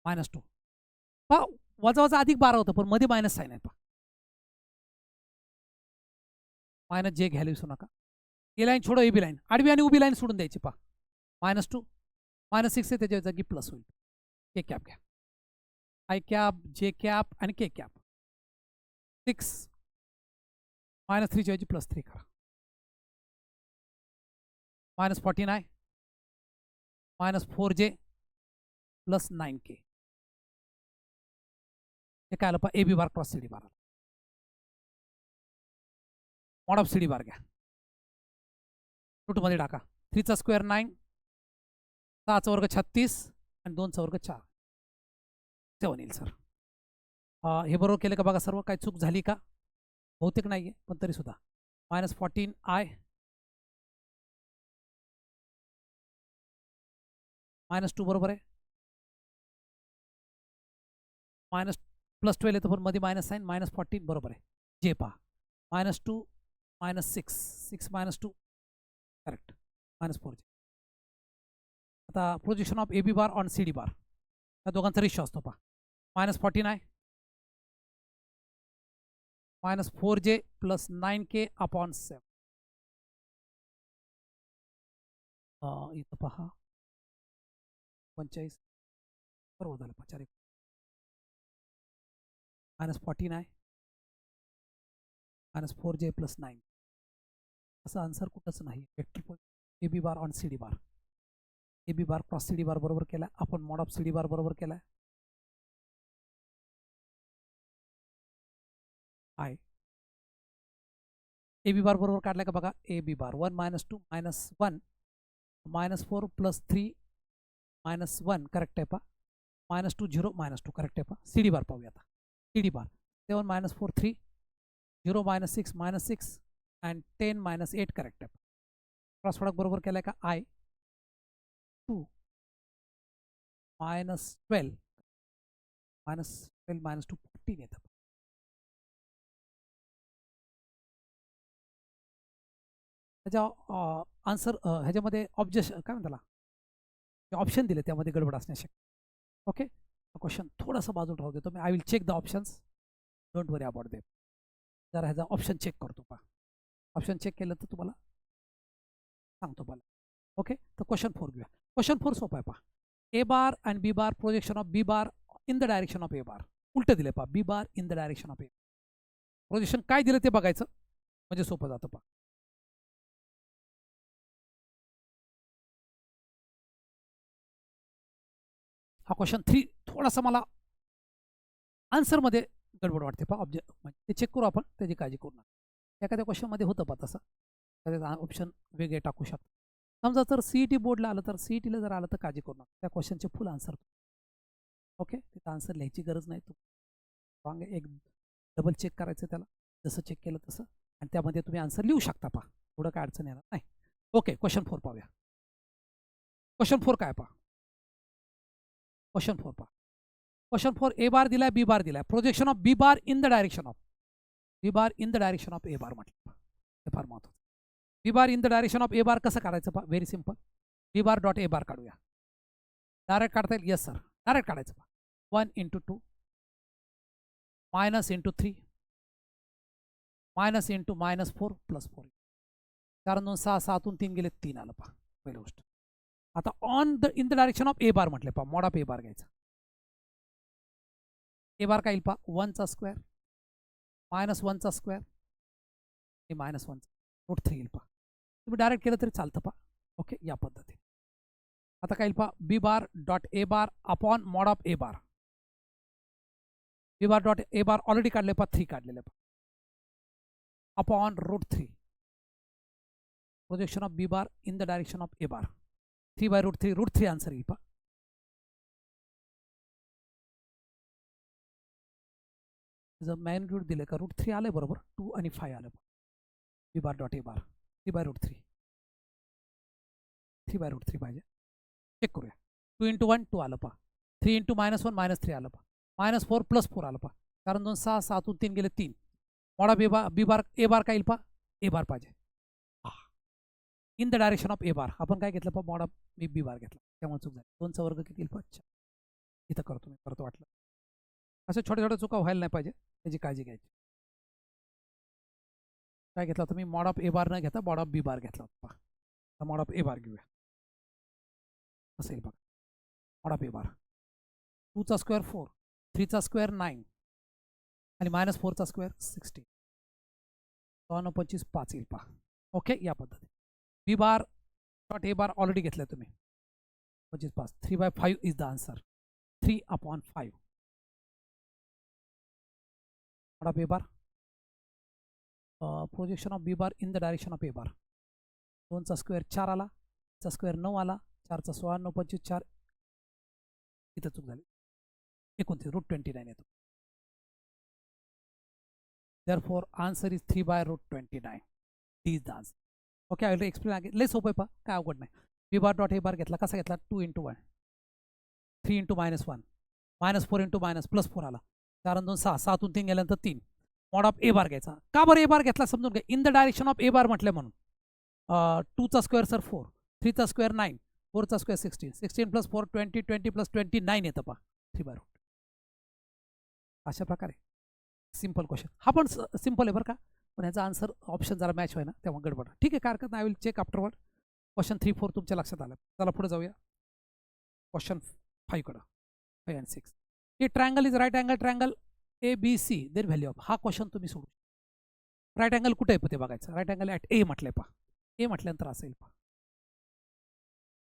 -2 पहा वजा वजा अधिक 12 होतं, पण मध्ये मायनस साईन आहे. पहा मायनस जे घ्यायला विसरू नका. ए लाईन छोडो, ए बी लाईन आडवी आणि उभी लाईन सोडून द्यायची. पहा -2 -6 आहे, त्याच्या जागी प्लस होईल. के कॅप घ्या. आय कॅप जे कॅप आणि के कॅप. 6 -3 च्या ऐवजी +3 करा. -14 -4j +9k. हे काय आलं पहा A B bar cross C D bar. Mod of C D bar घ्या. रूटमध्ये टाका. 3चा स्क्वेअर 9, 6चा वर्ग 36 आणि 2चा वर्ग 4 7 येईल सर. हे बरोबर केलं का बघा. सर्व काय चूक झाली का? बहुतेक नाही आहे, पण तरी सुद्धा. -14 आय -2 बरोबर आहे. +12 येतं, पण मध्ये मायनस साईन. -14 बरोबर आहे. जे पहा -2 -6 6 -2 करेक्ट. -4 आता projection of A B bar on C D bar या दोघांचा रेशो असतो. पहा -14 आहे -4j +9k अपॉन 7. इथं पहा 45 बरोबर झालं. 4 -14 आहे -4j +9. असं आन्सर कुठंच नाही. Vector A B bar on C D bar. A B bar cross C D bar बरोबर केला आपण. Mod of C D bar बरोबर केला. आहे ए बी बार बरोबर काढला का बघा. ए बी बार 1 -2 -1 -4 +3 -1 करेक्ट आहे. पहा -2 0 -2 करेक्ट आहे. पहा सी डी बार पाहूया आता. C D bar 7 -4 3 0 -6 -6 and 10 -8 correct आहे. क्रॉस प्रॉडक्ट बरोबर केलाय का. आय 2 -12 -2 14 येतं. त्याच्या आन्सर ह्याच्यामध्ये ऑब्जेक्शन काय म्हणताला ऑप्शन दिले, त्यामध्ये गडबड असण्या शक्य. ओके, क्वेश्चन थोडासा बाजूला राहू देतो मी. I will check the options, don't worry about them. जरा ह्याचा ऑप्शन चेक करतो. पहा ऑप्शन चेक केलं तर तुम्हाला सांगतो मला. ओके, तर क्वेश्चन 4 घेऊया. क्वेश्चन 4 सोपा आहे. पहा A bar and B bar projection of B bar in the direction of A bar. उलट दिले. पहा B bar in the direction of A. Projection काय दिलं ते बघायचं, म्हणजे सोपं जातं. पहा हा क्वेश्चन 3 थोडासा मला आन्सरमध्ये गडबड वाटते. पहा ऑब्जेक्ट म्हणजे ते चेक करू आपण, त्याची काळजी करू नका. एखाद्या क्वेश्चनमध्ये होतं पहा तसं, एखाद्या ऑप्शन वेगळे टाकू शकतो. समजा जर CET बोर्डला आलं तर CETला जर आलं तर काळजी करू नका. त्या क्वेश्चनचे फुल आन्सर. ओके, तिथं आन्सर लिहायची गरज नाही. तू रॉंग एक डबल चेक करायचं त्याला, जसं चेक केलं तसं, आणि त्यामध्ये तुम्ही आन्सर लिहू शकता. पहा थोडं काय अडचण येणार नाही. ओके, क्वेश्चन 4 पाहूया. क्वेश्चन 4 काय पहा. क्वेश्चन 4 पहा. क्वेश्चन 4 ए बार दिलाय, बी बार दिलाय. Projection of B bar in the direction of B bar in the direction of A bar म्हटलं. हे फार महत्त्वाचं. B bar in the direction of A bar कसं काढायचं पहा. Very simple. B bar dot A bar काढूया. डायरेक्ट काढता येईल. येस सर, डायरेक्ट काढायचं. पहा 1 × 2 -3 -4 +4. 4 2 6 6 3 गेले 3 आलं. पहा पहिली गोष्ट. आता on the in the direction of A bar म्हटले. पहा मॉड ऑफ ए बार घ्यायचा. ए बार काय येईल पहा. 1चा स्क्वेअर -1चा स्क्वेअर हे -1 √3 येईल. पहा तुम्ही डायरेक्ट केलं तरी चालतं पा. ओके, या पद्धतीने. आता काय येईल पा, B bar dot A bar upon mod of A bar. B bar dot A bar already काढले पा, 3 काढलेले पा, upon √3 projection of B bar in the direction of A bar. 3/√3 √3 answer येईल पा. मॅग्निट्यूड दिले का √3 आले बरोबर, 2 आणि 5 आलं. बी बार डॉट ए बार 3/√3 3/√3 पाहिजे. चेक करूया. 2 × 1 2 आलं पा. 3 × -1 -3 आलं पा. -4 +4 आलं पा. कारण 2 6 6 3 गेले 3. Mod of B bar A बार काय येईल पा, ए बार पाहिजे. In the direction of A बार आपण काय घेतलं पा, mod of me B bar घेतला, त्यामुळे चूक झाली. 2चा वर्ग किती येईल पा, अच्छा इथं करतो मी, करतो वाटलं. असं छोट्या छोट्या चुका व्हायला नाही पाहिजे, त्याची काळजी घ्यायची. काय घेतला तुम्ही, मॉड ऑफ ए बार न घेता मॉड ऑफ बी बार घेतला होता. मॉड ऑफ ए बार घेऊया. असेल बघा, मॉड ऑफ ए बार 2चा स्क्वेअर 4, 3चा स्क्वेअर 9 आणि -4चा स्क्वेअर 16. 2 25 5 येईल पा. ओके, या पद्धती. बी bar dot A bar already घेतलं तुम्ही, 25 5 3/5 is the answer. 3/5 mod of A bar projection of B bar in the direction of A bar. 2चा स्क्वेअर 4 आला, चा स्क्वेअर 9 आला, 4चा 16 9 25 4. इथं चूक झाली, 29 √29 येतो. therefore answer is 3/√29. D is the answer. Okay, I will explain again. लय सोपं आहे पा, काय अवघड नाही. बी बार डॉट ए बार घेतला, कसा घेतला, 2 × 1 3 × -1 -4 × +4 आला. 4 आणि 2 6 6 3 गेल्यानंतर 3. मॉड ऑफ ए बार घ्यायचा. का बरं ए बार घेतला समजून घ्या. In the direction of A bar म्हटलं म्हणून. 2चा स्क्वेअर सर 4, 3चा स्क्वेअर 9, 4चा स्क्वेअर 16, 16 + 4 20, 20 + 29 येतं पा, 3/√. अशा प्रकारे सिंपल क्वेश्चन. हा पण सिंपल आहे बरं का, पण ह्याचा आन्सर ऑप्शन जरा मॅच व्हाय ना, तेव्हा गडबड. ठीक आहे, काय हरकत नाही. I will check afterward. Question 3 4 तुमच्या लक्षात आलं. चला पुढे जाऊया क्वेश्चन 5 कडं. 5 आणि 6. हे triangle is right angle triangle ABC there value of. हा क्वेश्चन तुम्ही सोडू. राईट अँगल कुठे आहे ते बघायचं. राईट अँगल ॲट ए म्हटलंय पा. ए म्हटल्यानंतर असेल पा.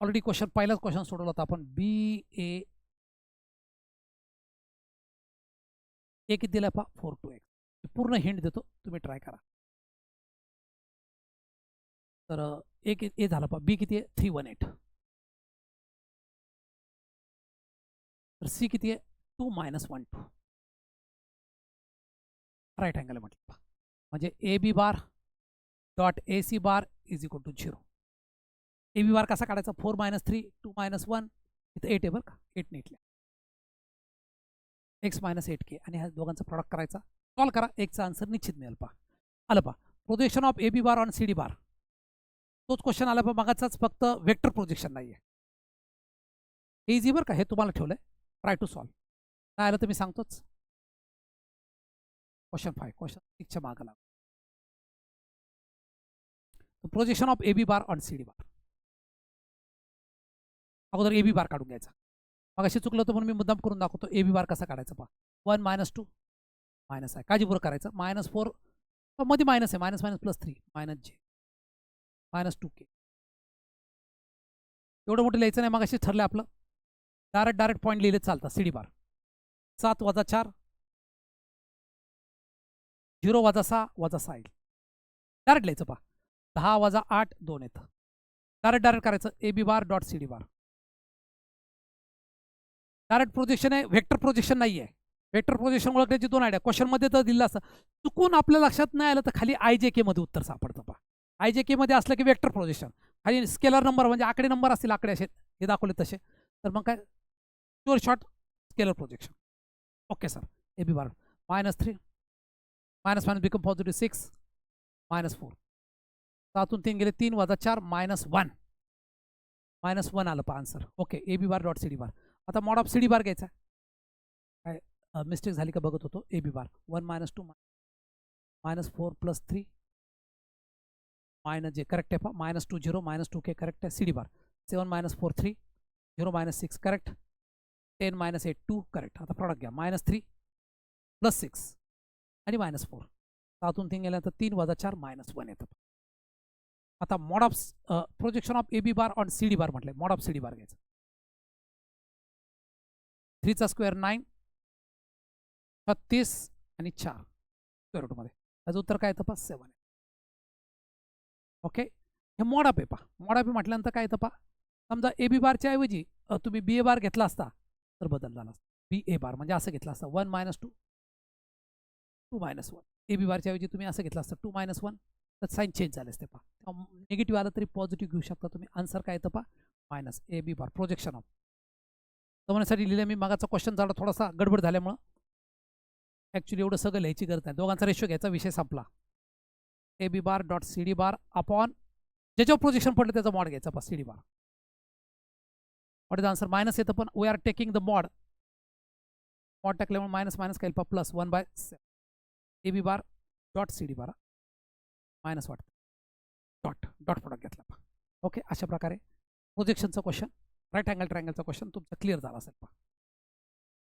ऑलरेडी क्वेश्चन पहिलाच क्वेश्चन सोडवला होता आपण. BA ए किती दिलाय पा, 4 2x. पूर्ण हिंट देतो, तुम्ही ट्राय करा. तर ए झाला पा. बी किती आहे, 318. तर सी किती आहे, 2 - 1 2. राईट अँगल म्हटलं पा. म्हणजे A B bar dot A C bar is equal to 0. A B bar कसा काढायचा, 4 - 3 2 - 1. इथं 8 आहे बरं का, 8 नीटल्या. x - 8k आणि ह्या दोघांचा प्रॉडक्ट करायचा. सॉल्व करा, एक्सचा आन्सर निश्चित मिळेल पा. आलं पा. Projection of A B bar on C D bar. तोच क्वेश्चन आला पा मगाचाच, फक्त वेक्टर प्रोजेक्शन नाही आहे. इझी बरं का, हे तुम्हाला ठेवलंय. Try to solve. काय आलं तर मी सांगतोच. क्वेश्चन 5 क्वेश्चन 6च्या मागं लाव. Projection of A B bar on C D bar. अगोदर ए बी बार काढून घ्यायचा. मग अशी चुकलं होतं म्हणून मी मुद्दाम करून दाखवतो. ए बी बार कसा काढायचा पा. 1 - 2 मायनस आहे, काळजीपूर्वक करायचं. -4 मध्ये मायनस आहे, -+3 -j -2k. एवढं मोठं लिहायचं नाही, मग अशी ठरलं आपलं. डायरेक्ट पॉईंट लिहिले चालतात. सी डी बार 7 - 4 0 - 6 - 6 येईल. डायरेक्ट लिहायचं पा. 10 - 8 2 येतं. डायरेक्ट करायचं. A B bar dot C D bar. Direct projection आहे, व्हेक्टर प्रोजेक्शन नाही आहे. व्हेक्टर प्रोजेक्शन ओळखण्याची 2 आयडिया. क्वेश्चनमध्ये तर दिलं असतं. चुकून आपल्या लक्षात नाही आलं तर खाली IJK मध्ये उत्तर सापडतं पा. IJK मध्ये असलं की व्हेक्टर प्रोजेक्शन. खाली स्केलर नंबर म्हणजे आकडे नंबर असतील, आकडे असे हे दाखवले तसे, तर मग काय sure short scalar projection. Okay sir. A B bar -3 -1 become positive 6 -4. 7 3 गेले 3 - 4 -1 -1 आलं पा answer. Okay, A B bar dot C D bar. आता mod of C D bar घ्यायचा. काय मिस्टेक झाली का बघत होतो. ए बी बार 1 - 2 -4 + 3 -j करेक्ट आहे पा. -2 0 -2k करेक्ट आहे. C D bar 7 - 4 3 0 - 6 correct. 10 - 8 2 correct. आता प्रॉडक्ट घ्या. -3 + 6 आणि -4. 7 3 गेल्यानंतर 3 - 4 -1 येतं. आता mod of projection of A B bar on C D bar म्हटलंय, mod of C D bar घ्यायचं. 3चा स्क्वेअर 9, 36 आणि 4 स्क्वेअर रूटमध्ये. त्याचं उत्तर काय येतं पहा 7. ओके, हे मॉड ऑफ आहे पहा. मॉड ऑफ म्हटल्यानंतर काय येतं पहा, समजा ए बी बारच्या ऐवजी तुम्ही बी ए बार घेतला असता तर बदल झाला असता. बी ए बार म्हणजे असं घेतलं असतं 1 - 2 2 - 1. ए बी बारच्या ऐवजी तुम्ही असं घेतलं असतं 2 - 1, तर साईन चेंज झाले असते पहा. निगेटिव्ह आलं तरी पॉझिटिव्ह घेऊ शकता तुम्ही. आन्सर काय येतं पहा minus A B bar projection of. समजण्यासाठी लिहिलं मी. मागाचा क्वेश्चन झाला थोडासा गडबड झाल्यामुळं ॲक्च्युली एवढं सगळं लिहायची गरज नाही. दोघांचा रेशो घ्यायचा, विषय संपला. A B bar dot C D bar upon ज्याच्यावर प्रोजेक्शन पडलं त्याचा मॉड घ्यायचा पहा C D bar. What is answer? Minus येतं पण we are taking the mod. Mod टाकल्यामुळे मायनस मायनस काय पहा plus 1/7. A B bar dot C D bar minus वाटतं डॉट डॉट प्रोडक्ट घेतला पहा. ओके, अशा प्रकारे प्रोजेक्शनचा क्वेश्चन, राईट अँगल ट्रायंगलचा क्वेश्चन तुमचा क्लिअर झाला असेल पहा.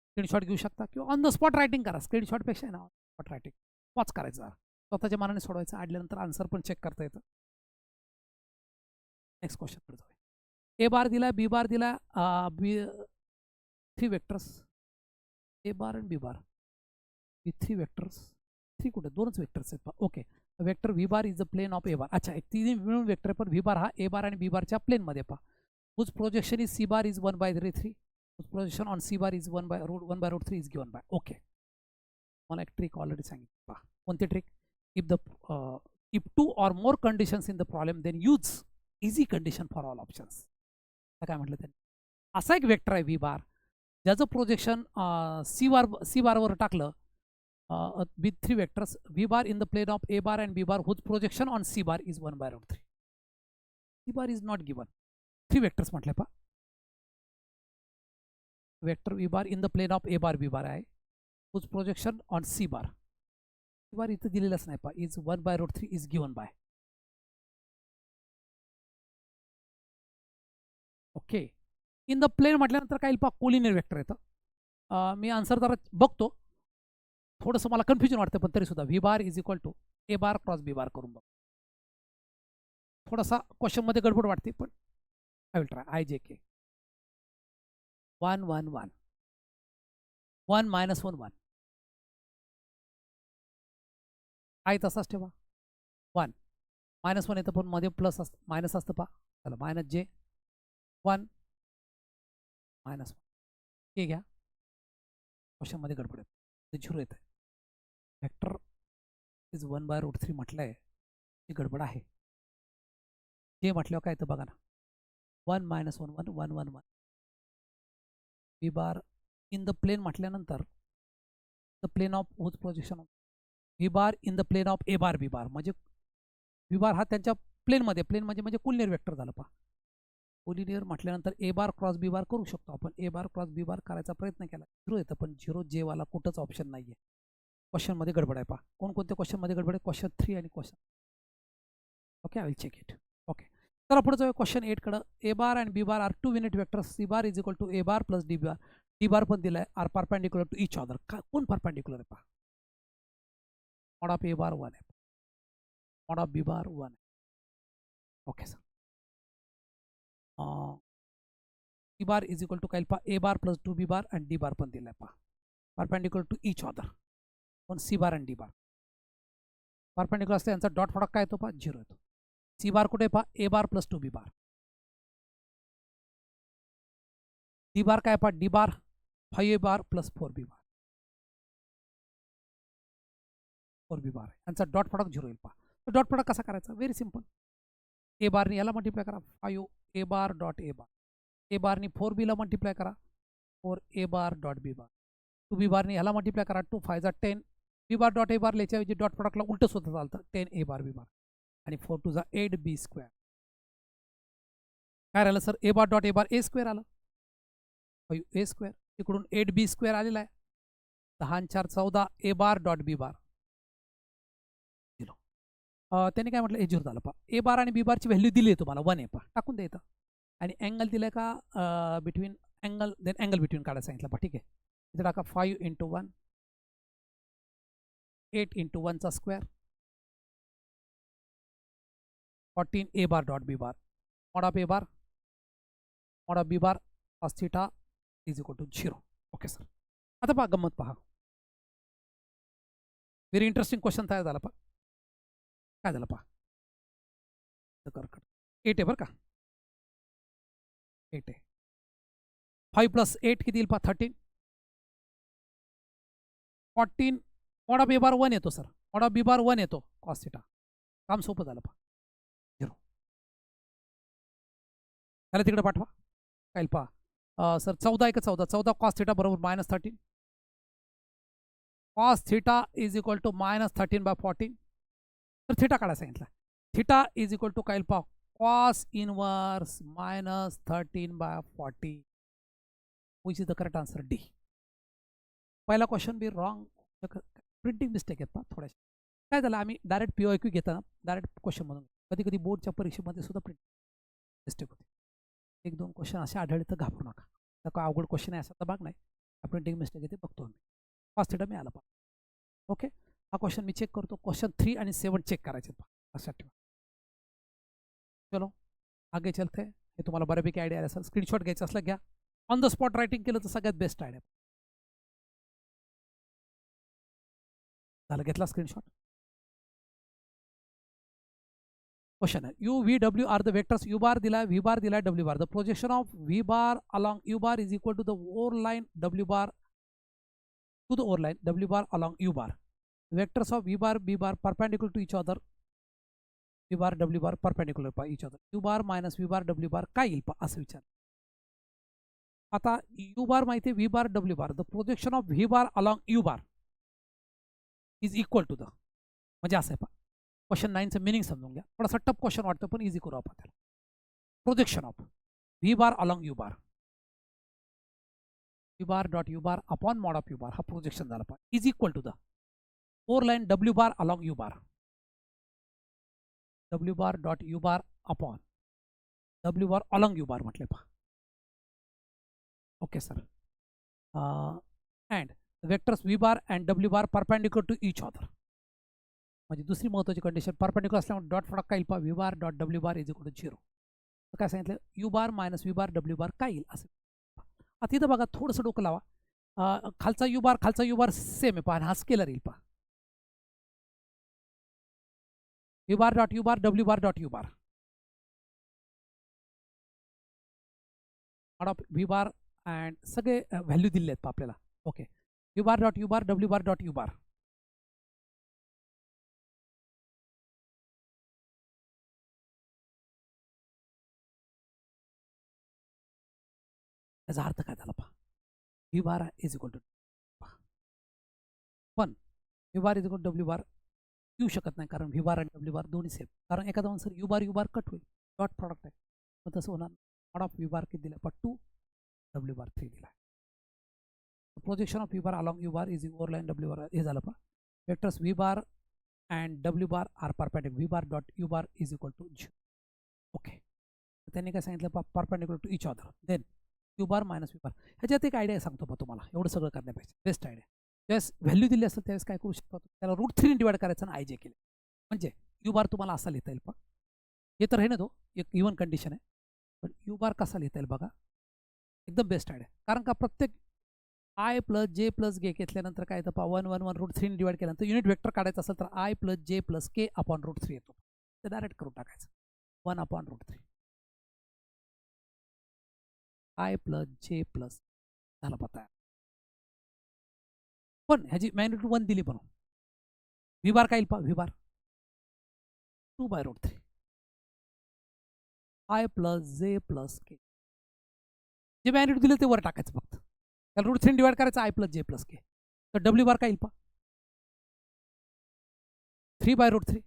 स्क्रीनशॉट घेऊ शकता किंवा ऑन द स्पॉट रायटिंग करा. स्क्रीनशॉटपेक्षा आहे ना स्पॉट रायटिंग वाच करायचं, स्वतःच्या मनाने सोडवायचं. आडल्यानंतर आन्सर पण चेक करता येतं. नेक्स्ट क्वेश्चनकडे जाऊया. ए बार दिला, बी बार दिला, बी 3 वेक्टर्स ए बार आणि बी बार. बी 3 वेक्टर्स, 3 कुठे 2च वेक्टर्स आहेत. Okay, vector V bar is the plane of A bar. अच्छा, एक 3 मिळून वेक्टर पण व्ही बार हा ए बार आणि बी बारच्या प्लेनमध्ये पहा. Whose projection is C bar is 1/3. Projection on C bar is 1/√3 is given by. Okay, मला एक ट्रिक ऑलरेडी सांगितली पहा. कोणती trick? If 2 or more conditions in the problem then use easy condition for all options. काय म्हटलं त्यांनी? असा एक वेक्टर आहे व्ही बार ज्याचं प्रोजेक्शन सी बारवर टाकलं with 3 vectors V bar in the plane of A bar and B bar whose projection on C bar is 1/√3. C bar is not given. 3 vectors म्हटले पहा. Vector V bar in the plane of A bar B bar आहे, whose projection on C bar. C bar इथं दिलेलंच नाही पहा. Is 1/√3 is given by. Okay, in the plane म्हटल्यानंतर काय येईल पहा कोलिनियर वेक्टर येतं. मी आन्सर जरा बघतो, थोडंसं मला कन्फ्युजन वाटतं पण तरीसुद्धा V bar is equal to A bar cross B bar करून बघ. थोडासा क्वेश्चनमध्ये गडबड वाटते पण I will try. I J के 1 1 1 1 - 1 1 आहे तसाच ठेवा. 1 -1 येतं पण मध्ये प्लस असतं मायनस असतं पहा. चला मायनस जे 1 -1 हे घ्या. क्वेश्चनमध्ये गडबड येतं, ते 0 येतं. वेक्टर इज 1/√3 म्हटलं आहे, ही गडबड आहे. जे म्हटल्यावर काय येतं बघा ना. 1 - 1 1 1 1 1 B bar in the plane म्हटल्यानंतर the plane of whose projection of V bar in the plane of A bar B bar म्हणजे व्ही बार हा त्यांच्या प्लेनमध्ये, प्लेन म्हणजे कोलिनियर वेक्टर झालं पहा. कोलिनियर म्हटल्यानंतर ए बार क्रॉस बी बार करू शकतो आपण. ए बार क्रॉस बी बार करायचा प्रयत्न केला, 0 येतं पण 0 जे वाला कुठंच ऑप्शन नाही आहे. क्वेश्चनमध्ये गडबड आहे पहा. कोणकोणत्या क्वेश्चनमध्ये गडबड आहे? क्वेश्चन 3 आणि question. Okay, I will check it. Okay, चला पुढे जाऊया क्वेश्चन 8 कडं. A bar and B bar are 2 unit vectors. C bar is equal to A bar plus D bar. D bar पण दिलाय. Are perpendicular to each other. कोण परपेंडिक्युलर आहे पहा? मॉड ऑफ ए बार 1 आहे, मॉड ऑफ बी बार 1 आहे. Okay sir, C bar is equal to काय पहा A bar plus 2 B bar and D bar पण दिलाय पहा. Perpendicular to each other. पण C bar and D bar perpendicular असते, यांचा डॉट प्रोडक्ट काय येतो पहा 0 येतो. सी बार कुठे पहा A bar plus 2 B bar. D बार काय पहा डी बार 5 ए bar plus 4 B bar. 4 B bar यांचा डॉट प्रोडक्ट 0 येईल पहा. तर डॉट प्रोडक्ट कसा करायचा? Very simple. ए बारनी याला मल्टिप्लाय करा 5 ए बार डॉट ए बार. ए बारनी 4 बीला मल्टिप्लाय करा 4 ए बार डॉट बी बार. 2 बी बारनी ह्याला मल्टिप्लाय करा 2 5 जा 10 बी bar dot A bar. याच्याऐवजी dot प्रोडक्टला उलटं सुद्धा चालतं 10 ए बार बी बार आणि 4 2 जा 8 बी स्क्वेअर. काय राहिलं sir? A bar dot A bar A square आलं 5 ए स्क्वेअर. तिकडून 8 बी स्क्वेअर आलेला आहे. 10 4 14 ए बार डॉट बी बार 0. त्याने काय म्हटलं हे 0 झालं पहा. ए बार आणि बी बारची व्हॅल्यू दिली आहे तुम्हाला 1 आहे पहा, टाकून द्यायचं. आणि अँगल दिलं का between angle, then angle between काढायला सांगितलं पहा. ठीक आहे, इथे टाका 5 × 1 8 × 1 चा square 14 a bar dot b bar mod of a bar mod of b bar cos theta is equal to 0. Okay sir. आता पहा गंमत पहा. व्हेरी इंटरेस्टिंग क्वेश्चन तयार झाला पहा. काय झालं पहा. 8 आहे बरं का. 8 आहे. 5 + 8 किती येईल पहा. 13. 14 mod of a bar 1 येतो sir. mod of b bar 1 येतो cos theta. काम सोपं झालं पहा. 0. त्याला तिकडे पाठवा. काय पहा सर 14 आहे का 14 14 cos theta बरोबर -13 cos theta is equal to -13/14. तर थिटा काढा सांगितलं. थिटा इज इक्वल टू काय पहा cos inverse -13/40 which is the correct answer D. पहिला question be wrong. Printing mistake आहेत पहा थोड्याशा. काय झालं आम्ही डायरेक्ट PYQ घेताना डायरेक्ट क्वेश्चनमधून कधी कधी बोर्डच्या परीक्षेमध्ये सुद्धा प्रिंट मिस्टेक होते. 1-2 क्वेश्चन असे आढळले तर घाबरू नका. तर काय अवघड क्वेश्चन आहे असा तर भाग नाही. प्रिंटिंग मिस्टेक आहे ते बघतो आम्ही. cos theta मिळाला पहा. ओके. हा क्वेश्चन मी चेक करतो. क्वेश्चन 3 आणि 7 चेक करायचे पहा. लक्षात ठेवा. चलो आगे चलते. हे तुम्हाला बऱ्यापैकी आयडिया असेल. स्क्रीनशॉट घ्यायचा असला घ्या. ऑन द स्पॉट रायटिंग केलं तर सगळ्यात बेस्ट आयडिया. झालं घेतला स्क्रीनशॉट. क्वेश्चन आहे U V W are the vectors U bar दिला व्ही बार दिला W bar. The projection of V bar along U bar is equal to the or line W bar to the or line W bar along U bar. Vectors of V bar B bar perpendicular to each other V bar W bar perpendicular पा each other. U bar minus V bar W bar काय येईल पहा असं विचार. आता यू बार माहिती आहे V bar W bar. The projection of V bar along U bar is equal to the म्हणजे असं आहे पहा. क्वेश्चन 9चं मिनिंग समजून घ्या. थोडासा टफ क्वेश्चन वाटतं पण इझी करू आपण त्याला. Projection of V bar along U bar V bar dot U bar upon mod of U bar हा प्रोजेक्शन झाला पहा is equal to the or line W bar along U bar W bar dot U bar upon W bar along U bar म्हटले पहा. Okay sir. And vectors V bar and W bar perpendicular to each other. म्हणजे दुसरी महत्त्वाची कंडिशन परपेंडिकुलर असल्यामुळे डॉट प्रोडक्ट काय येईल पहा V bar dot W bar is equal to 0. तर काय सांगितलं U bar minus V bar W bar काय येईल असं. आता इथं बघा थोडंसं डोकं लावा. खालचा यू बार सेम आहे पहा हा स्केलर येईल पहा V bar dot U bar W bar dot U bar of V bar and सगळे व्हॅल्यू दिले आहेत आपल्याला. ओके. V bar dot U bar W bar dot U bar याचा अर्थ काय झाला पहा V bar is equal to पण V bar is equal to W bar येऊ शकत नाही कारण व्ही बार आणि डब्ल्यू बार दोन्ही सेम. कारण एखादा सर यू बार कट होईल डॉट प्रॉडक्ट आहे पण तसं होणार. मॉड ऑफ व्ही बार किती दिला पण 2 डब्ल्यू बार 3 दिला. Projection of V bar along U bar is or line W bar हे झालं पहा. Vectors V bar and W bar are perpendicular V bar dot U bar is equal to 0. ओके. त्यांनी काय सांगितलं पहा perpendicular to each other then U bar minus V bar. ह्याच्यात एक आयडिया सांगतो पहा तुम्हाला एवढं सगळं करण्यापेक्षा बेस्ट आयडिया. ज्यावेळेस व्हॅल्यू दिली असेल त्यावेळेस काय करू शकतो त्याला √3 डिवाइड करायचं आणि आय जे केले म्हणजे यू बार तुम्हाला असा लिहिता येईल पहा. हे तर आहे ना तो एक इव्हन कंडिशन आहे पण यू बार कसा लिहिता येईल बघा एकदम बेस्ट आयडिया. कारण का प्रत्येक आय प्लस जे प्लस के घेतल्यानंतर काय येतं पहा 1 1 1 √3 डिवाइड केल्यानंतर युनिट वेक्टर काढायचं असेल तर आय प्लस जे प्लस के अपॉन √3 येतो. ते डायरेक्ट करून टाकायचं 1 अपॉन √3 आय प्लस जे प्लस झाला पता. पण ह्याची मॅग्निट्यूड 1 दिली पण व्ही बार काय येईल पहा व्ही बार 2/√3 आय प्लस जे प्लस के. जे मॅग्निट्यूड दिलं ते वर टाकायचं फक्त त्याला √3 डिवाइड करायचं आय प्लस जे प्लस के. तर डब्ल्यू बार काय येईल पहा 3/√3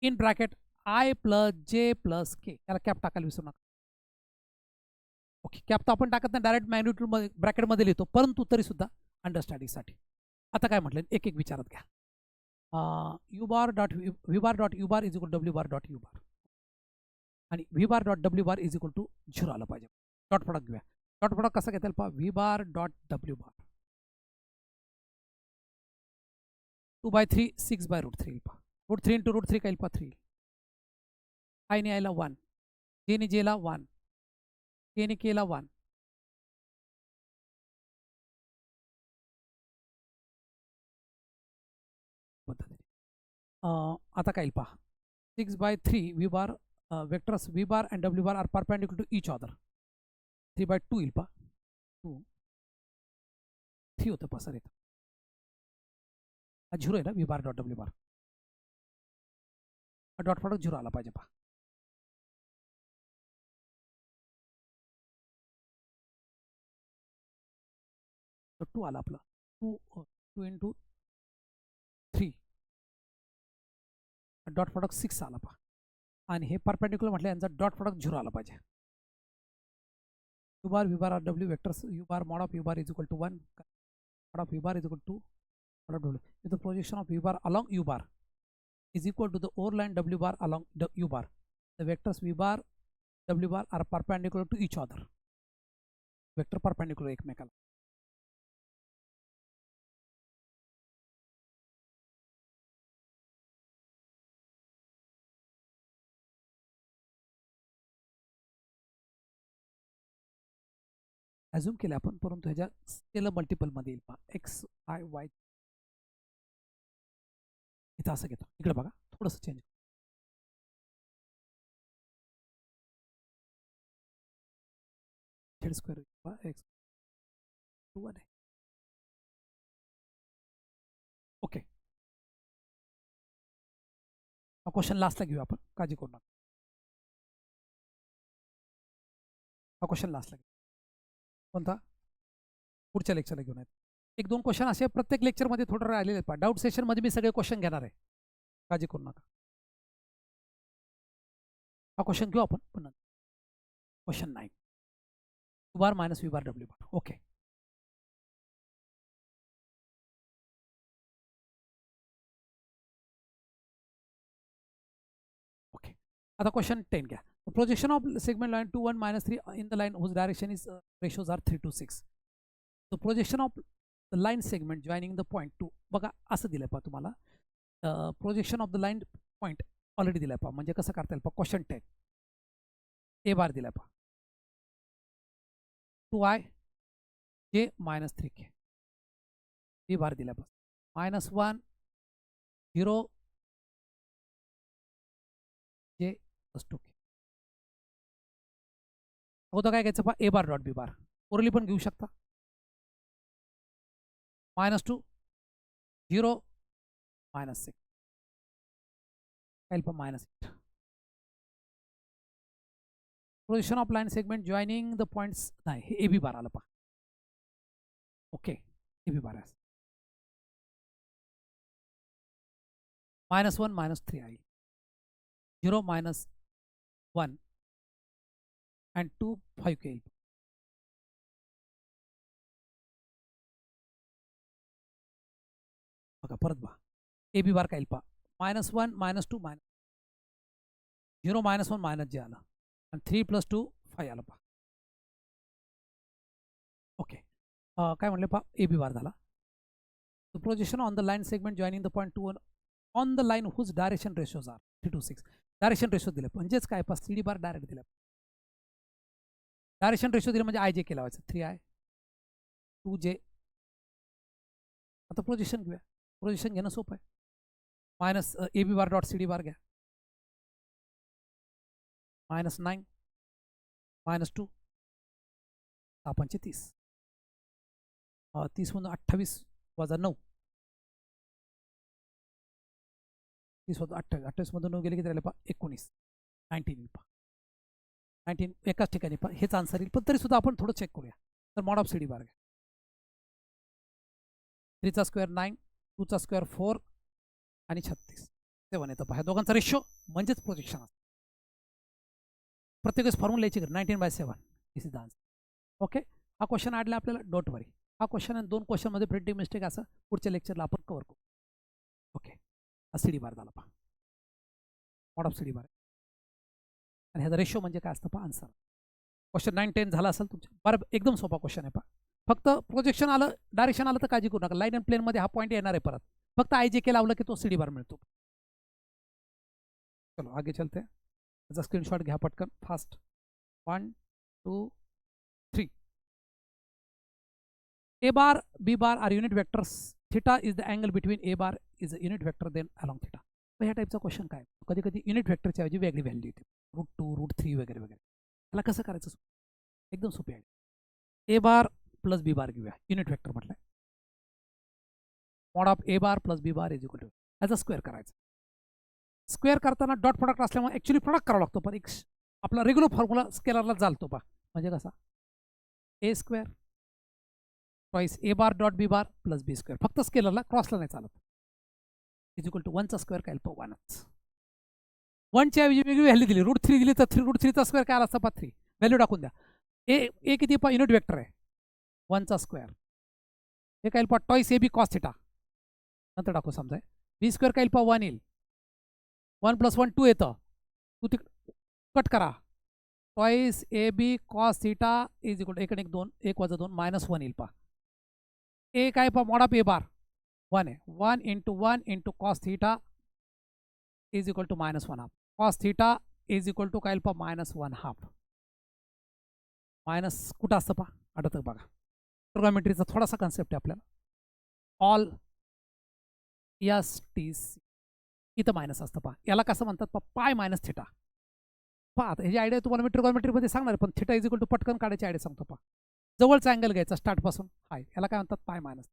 इन ब्रॅकेट आय प्लस जे प्लस के. त्याला कॅप टाकायला विसरू नका. ओके. कॅप तर आपण टाकत नाही डायरेक्ट मॅग्निट्यूड ब्रॅकेटमध्ये लिहितो परंतु तरीसुद्धा अंडरस्टँडिंगसाठी. आता काय म्हटलं एक एक विचारात घ्या. U bar dot V bar dot U bar is equal W bar dot U bar आणि V bar dot W bar is equal to 0 आलं पाहिजे. डॉट प्रोडक्ट घेऊया. डॉट प्रोडक्ट कसा घेता येईल पहा V bar dot W bar 2/3 6/√3 पहा √3 × √3 काय येईल पहा 3 आयने आयला 1, जेने जेला 1, केने केला 1. आता काय येईल पहा. 6/3 V bar vectors V bar and W bar are perpendicular to each other. 3/2 येईल पहा. 2 3 होतं पहा सर इथं. हा 0 आहे ना V bar dot W bar. हा डॉट प्रॉडक्ट 0 आला पाहिजे पहा. तर 2 आला आपला. 2 into 3 डॉट प्रॉडक्ट 6 आला पहा. आणि हे परपेंडिक्युलर म्हटलं यांचा डॉट प्रॉडक्ट 0 आला पाहिजे. U bar V bar are W vectors. U bar mod of U bar is equal to 1. Mod of U bar is equal to mod of W. If the projection of U bar along U bar is equal to the overline W bar along the U bar, the vectors V bar W bar are perpendicular to each other. Vector perpendicular एकमेकाला. अझ्युम केले आपण, परंतु ह्याच्या स्केलर मल्टिपलमध्ये येईल पहा. एक्स आय वाय इथं असं घेतो. इकडे बघा थोडंसं चेंज. झेड स्क्वेअर एक्स 2 आहे. ओके, हा क्वेश्चन लास्टला घेऊ आपण, काळजी करू नका. हा क्वेश्चन लास्टला घेऊ. कोणता? पुढच्या लेक्चरला घेऊन आहेत. 1-2 क्वेश्चन असे प्रत्येक लेक्चरमध्ये थोडं राहिलेले आहेत. डाऊट सेशनमध्ये मी सगळे क्वेश्चन घेणार आहे, काळजी करू नका. हा क्वेश्चन घेऊ आपण पुन्हा. Question 9 U bar minus V bar W bar. Okay, okay. आता क्वेश्चन 10 घ्या. Projection of segment line 2 1 minus 3 in the line whose direction is ratios are 3 to 6. The projection of the line segment joining the point 2 बघा असं दिलं पहा तुम्हाला. Projection of the line point already दिलाय पहा. म्हणजे कसं करता येईल पहा. क्वेश्चन 10 ए बार दिलाय पहा. 2i j minus 3k. बी बार दिलाय पहा. -1 0 j plus 2k. अगोदर काय घ्यायचं पहा. A bar dot B bar orally पण घेऊ शकता. -2 0 -6 काय पहा. -8. Projection of line segment joining the points नाही, हे ए बी बार आलं पहा. ओके, ए बी बार आहे. -1 -3 आहे. 0 -1 and 2 5k येईल. बघा परत बघा. ए बी बार काय येईल पहा. -1 -2 0 -1 जे आलं आणि 3 + 2 5 आलं पहा. ओके, काय म्हणले पहा. ए बी बार झाला. The projection on the line segment joining the point 2 on the line whose direction ratios are 3 to 6. Direction ratio दिले म्हणजेच काय पहा. सी डी बार डायरेक्ट दिला. डायरेक्शन रेशो दिले म्हणजे आय जे के लावायचं. 3i 2j. आता प्रोजेक्शन घेऊया. प्रोजेक्शन घेणं सोपं आहे. Minus A B bar dot C D bar घ्या. -9 -2 5 30. 30 मधून 28 वजा 9. 30 मधून 28. 28 मधून 9 गेले किती राहिले पहा. 19 19 येईल पहा. 19 एकाच ठिकाणी पहा. हेच आन्सर येईल. पण तरी सुद्धा आपण थोडं चेक करूया. तर mod of C D bar घ्या. 3चा स्क्वेअर 9 2चा स्क्वेअर 4 आणि 36 7 येतं पहा. दोघांचा रेशो म्हणजेच प्रोजेक्शन असतं. प्रत्येक वेळेस फॉर्म्युला लिहायची कर. 19/7 दिस इज द आन्सर. ओके, हा क्वेश्चन आडला आपल्याला. डोंट वरी. हा क्वेश्चन आणि 2 क्वेश्चनमध्ये प्रिंटिंग मिस्टेक असं पुढच्या लेक्चरला आपण कव्हर करू. ओके, हा सी डी बार झाला पहा. Mod of C D bar आणि ह्याचा रेशो म्हणजे काय असतं पहा. आन्सर क्वेश्चन 9 10 झाला असेल तुमच्या. बरं, एकदम सोपा क्वेश्चन आहे पहा. फक्त प्रोजेक्शन आलं डायरेक्शन आलं तर काळजी करू नका. लाईन अँड प्लेनमध्ये हा पॉईंट येणार आहे परत. फक्त आय जे के लावलं की तो सी डी बार मिळतो. चलो आगे चलते हैं. त्याचा स्क्रीनशॉट घ्या पटकन fast. 1 2 3. A bar, B bar are unit vectors. Theta is the angle between A bar is a unit vector then along theta. तर ह्या टाईपचा क्वेश्चन काय, कधी कधी युनिट व्हेक्टरच्या ऐवजी वेगळी व्हॅल्यू येते, √2 √3 वगैरे वगैरे. त्याला कसं करायचं, एकदम सोपी आहे. A bar plus B bar घेऊया, युनिट व्हेक्टर म्हटलं. Mod of A bar plus B bar is equal to as a square करायचं. स्क्वेअर करताना डॉट प्रोडक्ट असल्यामुळे ॲक्च्युली प्रोडक्ट करावा लागतो, पण एक आपला रेग्युलर फॉर्म्युला स्केलरला चालतो पा. म्हणजे कसा, A square twice A bar dot B bar plus B square, फक्त स्केलरला, क्रॉसला नाही चालत. इज इक्वल टू 1चा स्क्वेअर काय आलं 1च. 1च्या ऐवजी वेगळी व्हॅल्यू दिली, √3 दिली तर √3चा स्क्वेअर काय आला असता 3. व्हॅल्यू टाकून द्या. ए किती पा, युनिट वेक्टर आहे, 1चा स्क्वेअर. हे काय पा twice A B cos theta, नंतर टाकू समजा. बी स्क्वेअर काय पा 1 येईल, 1 + 1 2 येतं, 2 कट करा. Twice A B cos theta is equal to 1 आणि 1 2, 1 - 2 -1 येईल पा. ए काय पा मॉड ऑफ ए बार 1 आहे, 1 × 1 × cos theta is equal to -1/2. Cos theta is equal to काय पा -1/2. मायनस कुठं असतं पा, आठवतं बघा, ट्रिगोनोमेट्रीचा थोडासा कन्सेप्ट आहे आपल्याला. ऑल STC इथं मायनस असतं पा, याला कसं म्हणतात पा, पाय मायनस थिटा. पहा आता ह्याची आयडिया तुम्हाला मी ट्रिगोनोमेट्रीमध्ये सांगणार, पण थिटा इज इक्वल टू पटकन काढायची आयडिया सांगतो पा. जवळचा अँगल घ्यायचा स्टार्टपासून हाय, याला काय म्हणतात पाय मायनस.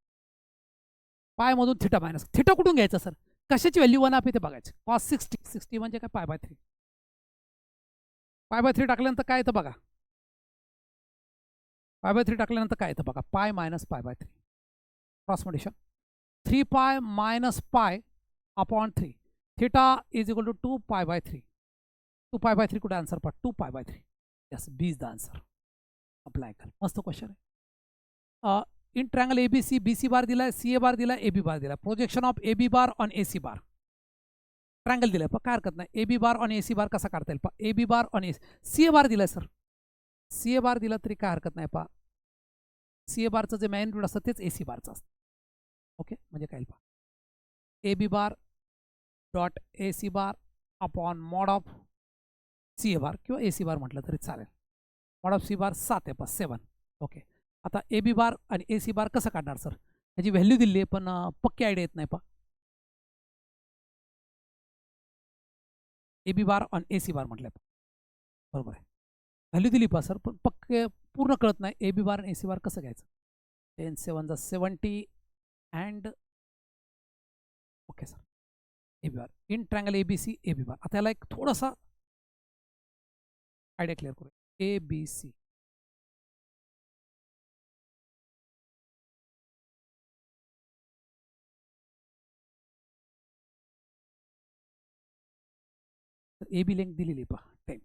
पायमधून थिटा मायनस, थिटा कुठून घ्यायचा सर, कशाची व्हॅल्यू 1 आपे ते बघायचं. कॉस 60 म्हणजे काय π/3. π/3 टाकल्यानंतर काय येतं बघा, π/3 टाकल्यानंतर काय येतं बघा, pi minus π/3 cross multiplication. 3π - π/3. Theta is equal to 2π/3. 2π/3 कुठे आन्सर पा, 2π/3. Yes, B is the answer. Apply कर, मस्त क्वेश्चन आहे. In triangle ABC BC bar दिलाय, CA बार दिलाय, AB बार दिलाय. Projection of AB bar on AC bar. Triangle दिलाय पा, काय हरकत नाही. AB bar on AC bar कसा काढता येईल पा, AB bar on AC. CA bar दिलाय सर, CA बार दिला तरी काय हरकत नाही पा. CA बारचं जे मॅग्निट्यूड असतं तेच AC बारचं असतं. ओके, म्हणजे काय पा, AB bar dot AC bar upon mod of CA बार किंवा AC बार म्हटलं तरी चालेल. मॉड ऑफ C बार 7 आहे पा, 7. ओके, आता AB बार आणि AC बार कसं काढणार सर, ह्याची व्हॅल्यू दिली आहे पण पक्की आयडिया येत नाही पा. AB बार ऑन AC बार म्हटलं बरोबर आहे, व्हॅल्यू दिली पा सर, पण पक्के पूर्ण कळत नाही. AB बार आणि AC बार कसं घ्यायचं. 10 7 70 and okay sir, AB bar in triangle ABC AB बार. आता याला एक थोडासा आयडिया क्लिअर करू. ABC AB लेंथ दिलेली पहा 10,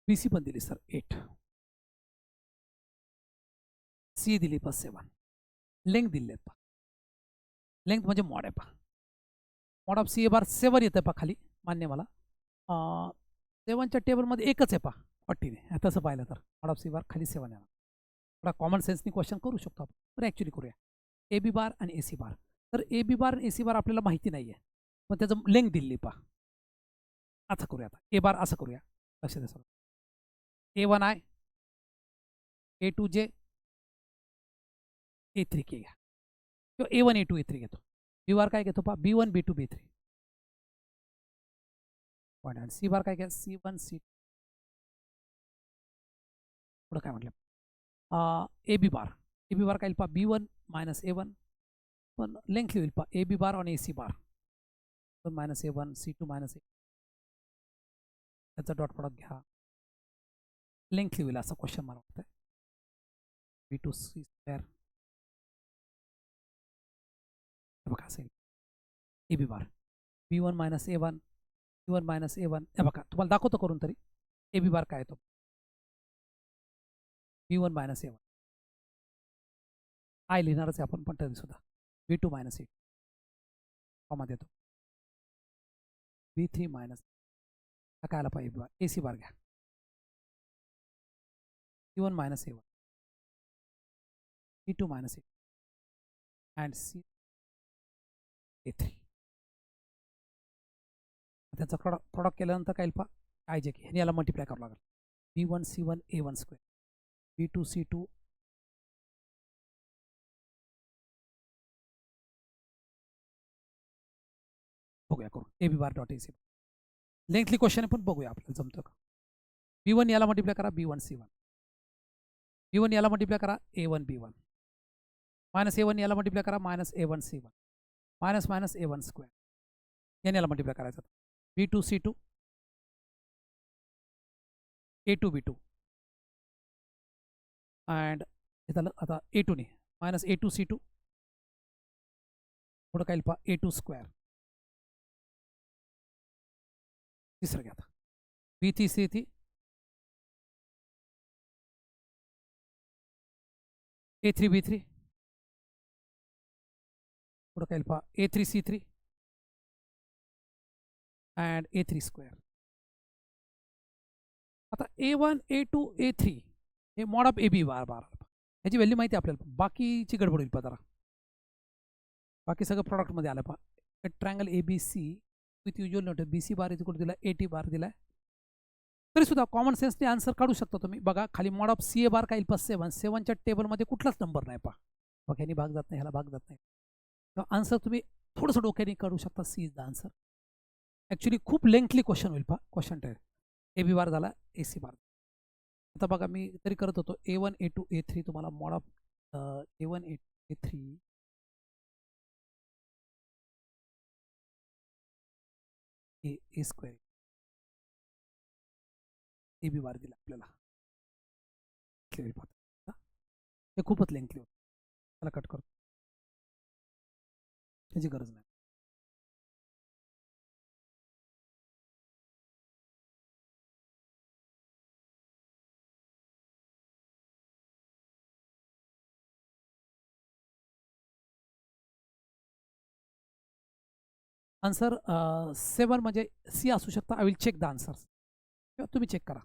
BC पण दिली सर 8, C दिली पहा 7. लेंथ दिली आहे पहा, लेंथ म्हणजे मॉड आहे पहा. मॉड ऑफ CA बार 7 येतं पहा खाली, मान्य मला. 7च्या टेबलमध्ये एकच आहे पहा 40ने, तसं पाहिलं तर मॉड ऑफ C बार खाली 7 येणार. थोडा कॉमन सेन्सनी क्वेश्चन करू शकतो आपण, पण ॲक्च्युली करूया. AB बार आणि AC बार. तर AB बार आणि AC बार आपल्याला माहिती नाही आहे, पण त्याचं लेंथ दिली पहा. असं करूया आता, A बार असं करूया, लक्ष द्या सर. A1I A2J A3K घ्या, किंवा A1 A2 A3 घेतो. B बार काय घेतो पहा, B1 B2 B3. आणि C बार काय घ्या, C1 C2. पुढं काय म्हटलं, AB बार. AB बार काय पहा, B1 - A1, पण लेंथ लिहिल पहा, AB bar on AC bar 1 - A1 C2 - A. त्याचा डॉट प्रोडक्ट घ्या, लेंथ लिहिल असा क्वेश्चन मला वाटतं. B2C2 बघा असेल. AB बार B1 - A1 B1 - A1, हे बघा तुम्हाला दाखवतो करून तरी. AB बार काय येतो, B1 - A1. आय लिहिणारच आहे आपण, पण तरी सुद्धा B2 - A, कॉमा देतो, B3 - काय आला पाहिजे बार. AC बार घ्या, B1 - A1 B2 - A and C A3. त्याचा प्रॉडक्ट केल्यानंतर काय येईल पहा आय जे के ह्याने याला मल्टिप्लाय करावं लागेल B1C1 A1 स्क्वेअर B2C2 बघूया करून AB bar dot AC lengthy question आहे पण बघूया आपल्याला जमतं का B1 याला मल्टिप्लाय करा B1C1 B1 याला मल्टिप्लाय करा A1 B1 मायनस A1 याला मल्टिप्लाय करा minus A1 C1 minus minus A1 square याने याला मल्टिप्लाय करायचं B2C2 A2 B2 अँड हे झालं आता A2 ने मायनस A2 C2 पुढं काय पहा A2 स्क्वेअर तिसरं घ्या आता B3 C3 A3 B3 पुढं काय पहा A3 C3 and A3 square आता A1 A2 A3 हे मॉड ऑफ AB बार बार ह्याची व्हॅल्यू माहिती आहे आपल्याला बाकीची गडबड होईल पहा जरा बाकी सगळं प्रॉडक्टमध्ये आलं पहा triangle ABC with usual note BC bar is equal दिला AT बार दिलाय तरी सुद्धा कॉमन सेन्सने आन्सर काढू शकता तुम्ही बघा खाली मॉड ऑफ CA बार काय येईल 7च्या टेबलमध्ये कुठलाच नंबर नाही पहा बघा ह्यानी भाग जात नाही ह्याला भाग जात नाही तर आन्सर तुम्ही थोडंसं डोक्याने काढू शकता C is the answer actually खूप लेंथली क्वेश्चन होईल पहा क्वेश्चन टाईप AB बार झाला AC बार आता बघा मी तरी करत होतो A1 A2 A3 तुम्हाला mod of A1 A2 A3 A square AB बार दिला आपल्याला हे खूपच लेंथली होतं त्याला कट करतो त्याची गरज नाही आन्सर 7 म्हणजे सी असू शकता I will check the answers किंवा तुम्ही चेक करा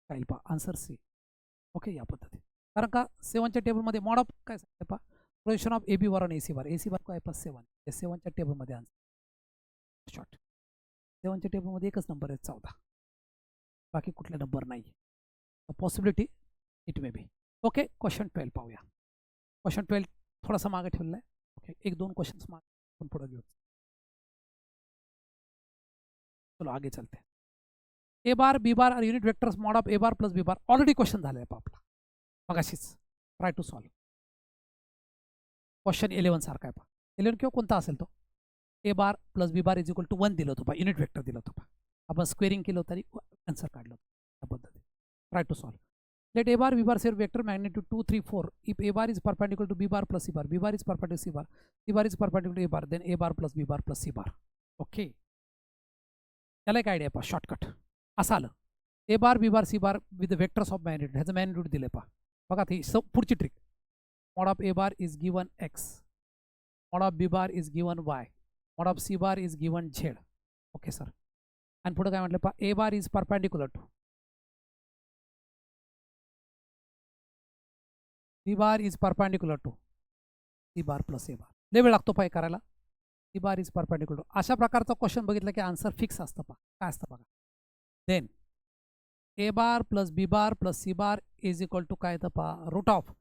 काय पहा आन्सर सी ओके या पद्धती कारण का 7च्या टेबलमध्ये मॉड ऑफ काय सांगते पहा प्रोजेक्शन ऑफ AB बार आणि AC बार काय पहा 7 या 7च्या टेबलमध्ये आन्सर शॉर्ट 7च्या टेबलमध्ये एकच नंबर आहे 14 बाकी कुठला नंबर नाही possibility it may be okay question 12 पाहूया क्वेश्चन 12 थोडासा मागे ठेवलेला आहे ओके एक दोन क्वेश्चन्स मागे पुढे घेऊ चलो आगे चलते A bar B bar are unit vectors mod of A bar plus B bar already question झाले आहे आपला मगाशीच ट्राय टू सॉल्व क्वेश्चन 11 सारखा आहे पहा 11 किंवा कोणता असेल तो A bar plus B bar is equal to 1 दिलं होतं पहा युनिट वेक्टर दिलं होतं पहा आपण स्क्वेअरिंग केलं तरी आन्सर काढलं त्या पद्धती try to solve let A bar B bar सेर vector magnitude 2 3 4 if A bar is perpendicular to B bar plus C bar B bar is perpendicular C bar C bar is perpendicular to A bar then A bar plus B bar plus C bar okay त्याला एक आयडिया पहा शॉर्टकट असं आलं A bar B bar C bar with vectors of magnitude ह्याचं मॅग्निट्यूड दिलं पहा बघा ती पुढची trick mod of A bar is given X mod of B bar is given Y mod of C bar is given Z okay sir आणि पुढे काय म्हटलं पहा A bar is perpendicular to B bar is perpendicular to C bar plus A bar लय वेळ लागतो पहा करायला C bar is perpendicular to अशा प्रकारचा क्वेश्चन बघितलं की आन्सर फिक्स असतं पहा काय असतं बघा then A bar plus B bar plus C bar is equal to काय येतं पहा root of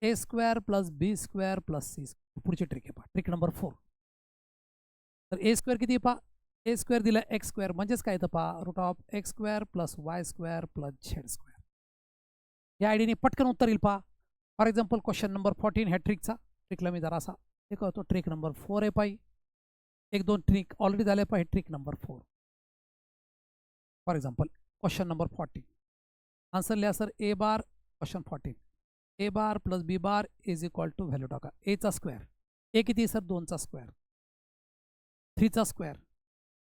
A square plus B square plus C पुढची ट्रिक आहे पहा ट्रिक नंबर 4 तर A स्क्वेअर किती पहा A स्क्वेअर दिला X स्क्वेअर म्हणजेच काय येतं पहा root of X square plus Y square plus Z square या आयडीने पटकन उत्तर येईल पहा फॉर एक्झाम्पल क्वेश्चन नंबर 14 ह्या ट्रिकला मी जरा असा हे करतो ट्रिक नंबर 4 आहे पाही एक दोन ट्रिक ऑलरेडी झाले पाहिजे trick number 4 for example question number 14 answer लिहा sir A bar question 14 A bar plus B bar is equal to value टाका A चा स्क्वेअर A किती सर 2चा स्क्वेअर 3चा स्क्वेअर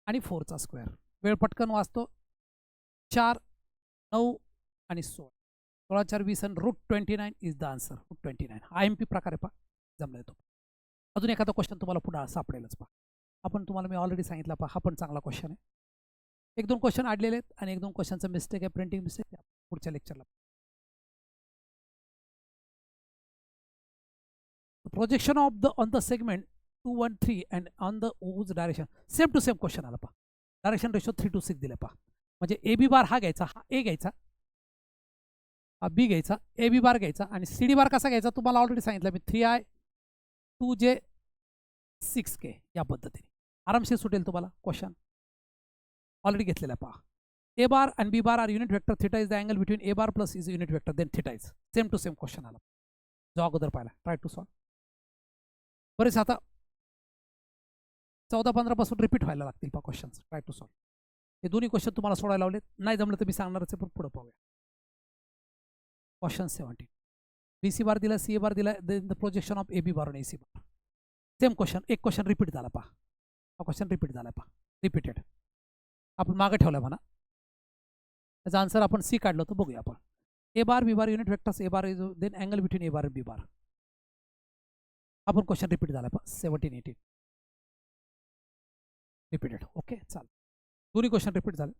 आणि 4चा स्क्वेअर वेळ पटकन वाचतो 4 9 आणि 16 16 4 20 आणि root 29 is the answer root 29 IMP प्रकारे पहा जमला येतो अजून एखादा क्वेश्चन तुम्हाला पुढे सापडेलच पहा आपण तुम्हाला मी ऑलरेडी सांगितलं पहा हा पण चांगला क्वेश्चन आहे एक दोन क्वेश्चन अडलेले आहेत आणि एक दोन क्वेश्चनचं मिस्टेक आहे प्रिंटिंग मिस्टेक पुढच्या लेक्चरला projection of the on the segment 2 1 3 and on the whose direction same to same question आला पहा. डायरेक्शन रेशो 3:6 दिले पहा. म्हणजे ए बी बार हा घ्यायचा, हा ए घ्यायचा, हा बी घ्यायचा, ए बी बार घ्यायचा आणि सी डी बार कसा घ्यायचा तुम्हाला ऑलरेडी सांगितलं मी 3i 2j 6k या पद्धतीने आरामशीर सुटेल तुम्हाला क्वेश्चन ऑलरेडी घेतलेला आहे पहा. A bar and b bar are unit vector, theta is the angle between a bar plus is unit vector, then theta is same to same question आला जो अगोदर पाहिला. Try to solve. बरेच आता 14-15 पासून रिपीट व्हायला लागतील पहा क्वेश्चन्स. Try to solve. हे दोन्ही क्वेश्चन तुम्हाला सोडायला लावलेत, नाही जमलं तर मी सांगणारच आहे, पण पुढे पाहूया. क्वेश्चन 17 बी सी बार दिला, सी ए बार दिला, then the projection of A B bar आणि A C bar. Same question, एक क्वेश्चन रिपीट झाला पहा. हा क्वेश्चन रिपीट झाला पहा, रिपीटेड आपण मागे ठेवला म्हणा. त्याचा आन्सर आपण सी काढलं होतं, बघूया आपण. A bar B bar unit vectors, A bar is then angle between A bar B bar. आपण क्वेश्चन रिपीट झाला पहा 17-18 रिपीटेड. ओके चाल, दोन्ही क्वेश्चन रिपीट झाले.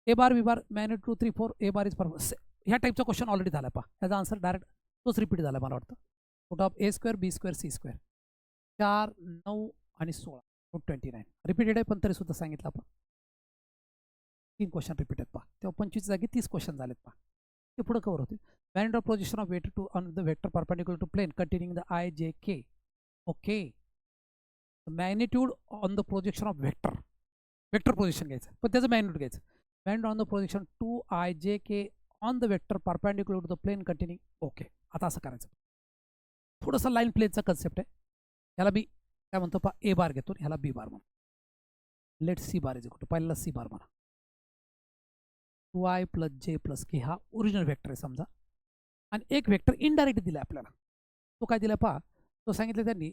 A bar B bar magnitude 3 4 A bar is performance, ह्या टाईपचा क्वेश्चन ऑलरेडी झाला पहा. त्याचा आन्सर डायरेक्ट तोच रिपीट झाला मला वाटतं. Root of A square B square C square 4 9 आणि 16 रूट 29 रिपीटेड आहे, पण तरी सुद्धा सांगितलं आपण 3 क्वेश्चन रिपीट आहेत पहा. तेव्हा 25 जागी 30 क्वेश्चन झालेत पहा. ते पुढे कवर होतील. Magnitude of position of vector two on the vector perpendicular to plane continuing the I J K. Okay, magnitude on the projection of vector, vector position घ्यायचं, पण त्याचं मॅग्निट्यूड घ्यायचं. Magnitude on the projection 2i/j_k on the vector perpendicular to the plane continuing. Okay, आता असं करायचं. थोडंसं लाईन प्लेनचा कन्सेप्ट आहे. ह्याला मी काय म्हणतो पहा, ए बार घेतो, ह्याला बी बार म्हणतो. Let C bar is equal to, पहिल्याला सी बार म्हणा 2i + j + k हा ओरिजिनल वेक्टर आहे समजा, आणि एक वेक्टर इनडायरेक्ट दिला आपल्याला. तो काय दिला पहा, तो सांगितलं त्यांनी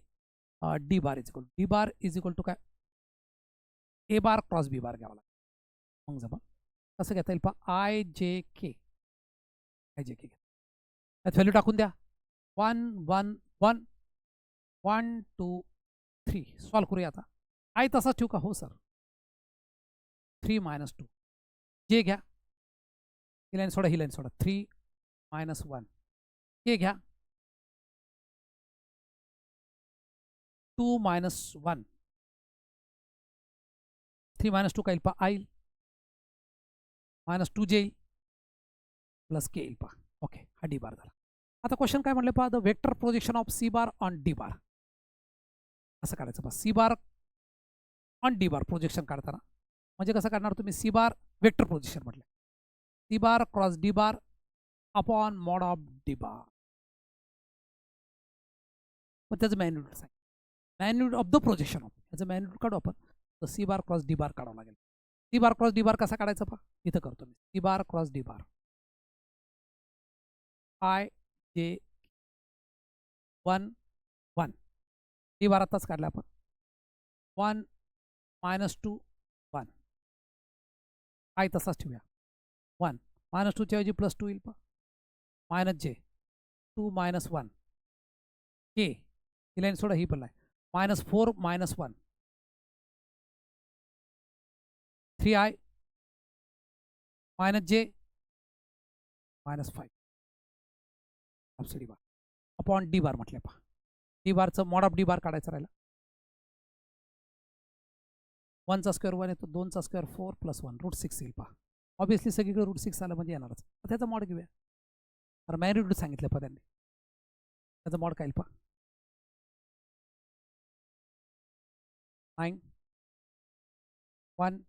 D bar is equal to काय, ए बार क्रॉस बी बार घ्यावा लागेल. मग जमा कसं घेता येईल पहा, i/j_k त्यात व्हॅल्यू टाकून द्या. 1 1 1 1 2 3 सॉल्व करूया. आता आय तसाच ठेवू का? हो सर. 3 - 2 जे घ्या, ही लाईन सोडा, ही लाईन सोडा. 3 - 1 के घ्या, 2 - 1 3 - 2 काय येईल पहा, आई -2 जे येईल प्लस के येईल पहा. ओके, हा डी बार झाला. आता क्वेश्चन काय म्हणले पहा, the vector projection of C bar on D bar. असं काढायचं पहा, C bar on D bar projection काढताना. म्हणजे कसं काढणार तुम्ही, सी बार वेक्टर प्रोजेक्शन म्हटलं, C bar cross D bar upon mod of D bar. पण त्याचं मॅग्निट्यूड सांग, magnitude of the projection of, त्याचं मॅग्निट्यूड काढू आपण. तर C bar cross D bar काढावं लागेल. C bar cross D bar कसा काढायचा पहा, इथं करतो मी. C bar cross D bar i/j 1 1 D bar आताच काढला आपण. 1 - 2 1 आय तसाच ठेवूया. 1 - 2 च्या ऐवजी +2 येईल पहा, -j 2 - 1 के, ही लाईन सोडा, ही पण line. -4 - 1 3i -j -5 D bar upon D bar म्हटलं पहा. डी बारचं मॉड ऑफ डी बार काढायचं राहिला. 1 चा स्क्वेअर 1 येतो, 2 चा स्क्वेअर 4 + 1 रूट 6 येईल पहा. ऑब्विसली सगळीकडे रूट 6 आलं म्हणजे येणारच. त्याचा मॉड घेऊया. तर मॅग्निट्यूड सांगितलं पहा त्यांनी, त्याचा मॉड काय येईल पहा, 9 1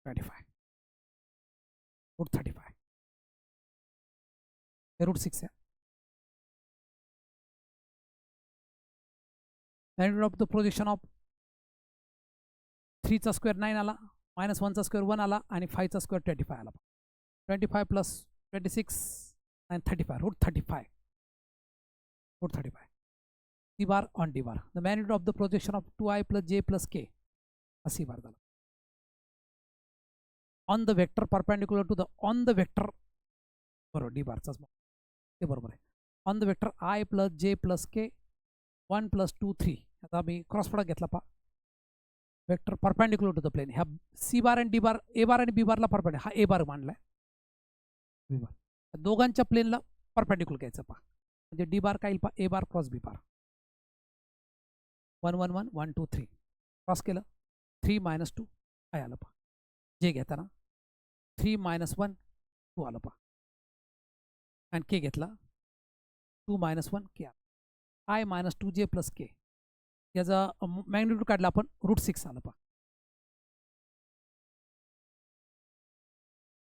25 रूट 35 हे रूट 6 आहे. Magnitude of the projection of 3 चा स्क्वेअर 9 आला, -1 चा स्क्वेअर 1 आला, आणि 5 चा स्क्वेअर 25 आला. 25 + 26 आणि 35 root 35 C bar on D bar. The magnitude of the projection of 2i + j + k C bar झाला. On the vector perpendicular to the on the vector, बरोबर डी बारचाच ते बरोबर आहे. On the vector i + j + k 1 + 2 3. आता मी क्रॉस प्रोडक्ट घेतला पहा, vector perpendicular to the plane. ह्या सी बार आणि डी बार, ए बार आणि बी बारला परपेंडिक्युलर, हा ए बार मांडलाय, बी बार दोघांच्या प्लेनला परपेंडिक्युलर घ्यायचं पहा. म्हणजे डी बार काय येईल पहा, A bar cross B bar 1 1 1 1 2 3 cross केलं 3 - 2 काय आलं पहा जे घेताना 3 - 1 2 आलं पहा आणि के घेतला 2 - 1 के आय -2j + के याचा मॅग्निट्यूड काढला आपण √6 आलं पहा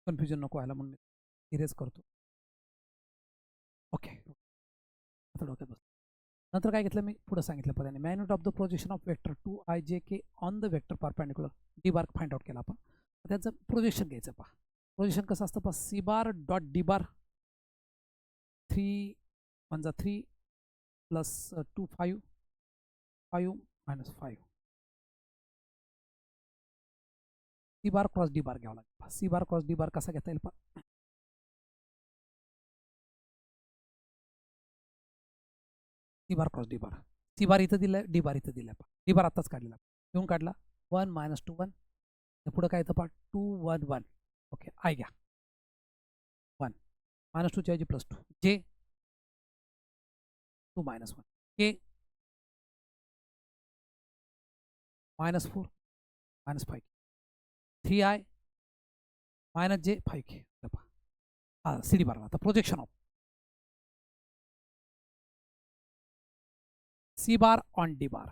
कन्फ्युजन नको व्हायला म्हणून मी इरेज करतो ओके आता डोक्यात बस नंतर काय घेतलं मी पुढे सांगितलं पदाने magnitude of the projection of vector 2ijk on the vector perpendicular D bar find out केला आपण त्याचं प्रोजेक्शन घ्यायचं पहा प्रोजेक्शन कसं असतं पहा C bar dot D bar 3 1 3 + 2 5 5 - 5 C bar cross D bar घ्यावं लागेल C bar cross D bar कसा घेता येईल पहा C bar cross D bar C bar इथं दिलं डी बार इथं दिलं डी बार आत्ताच काढलेला घेऊन काढला 1 - 2 1 पुढं काय येतं पहा 2 1 1 ओके आय घ्या 1 -2 च्या ऐवजी +2 जे 2 - 1 के -4 -5 3i -j 5k हा सी डी बार आता projection of C bar on D bar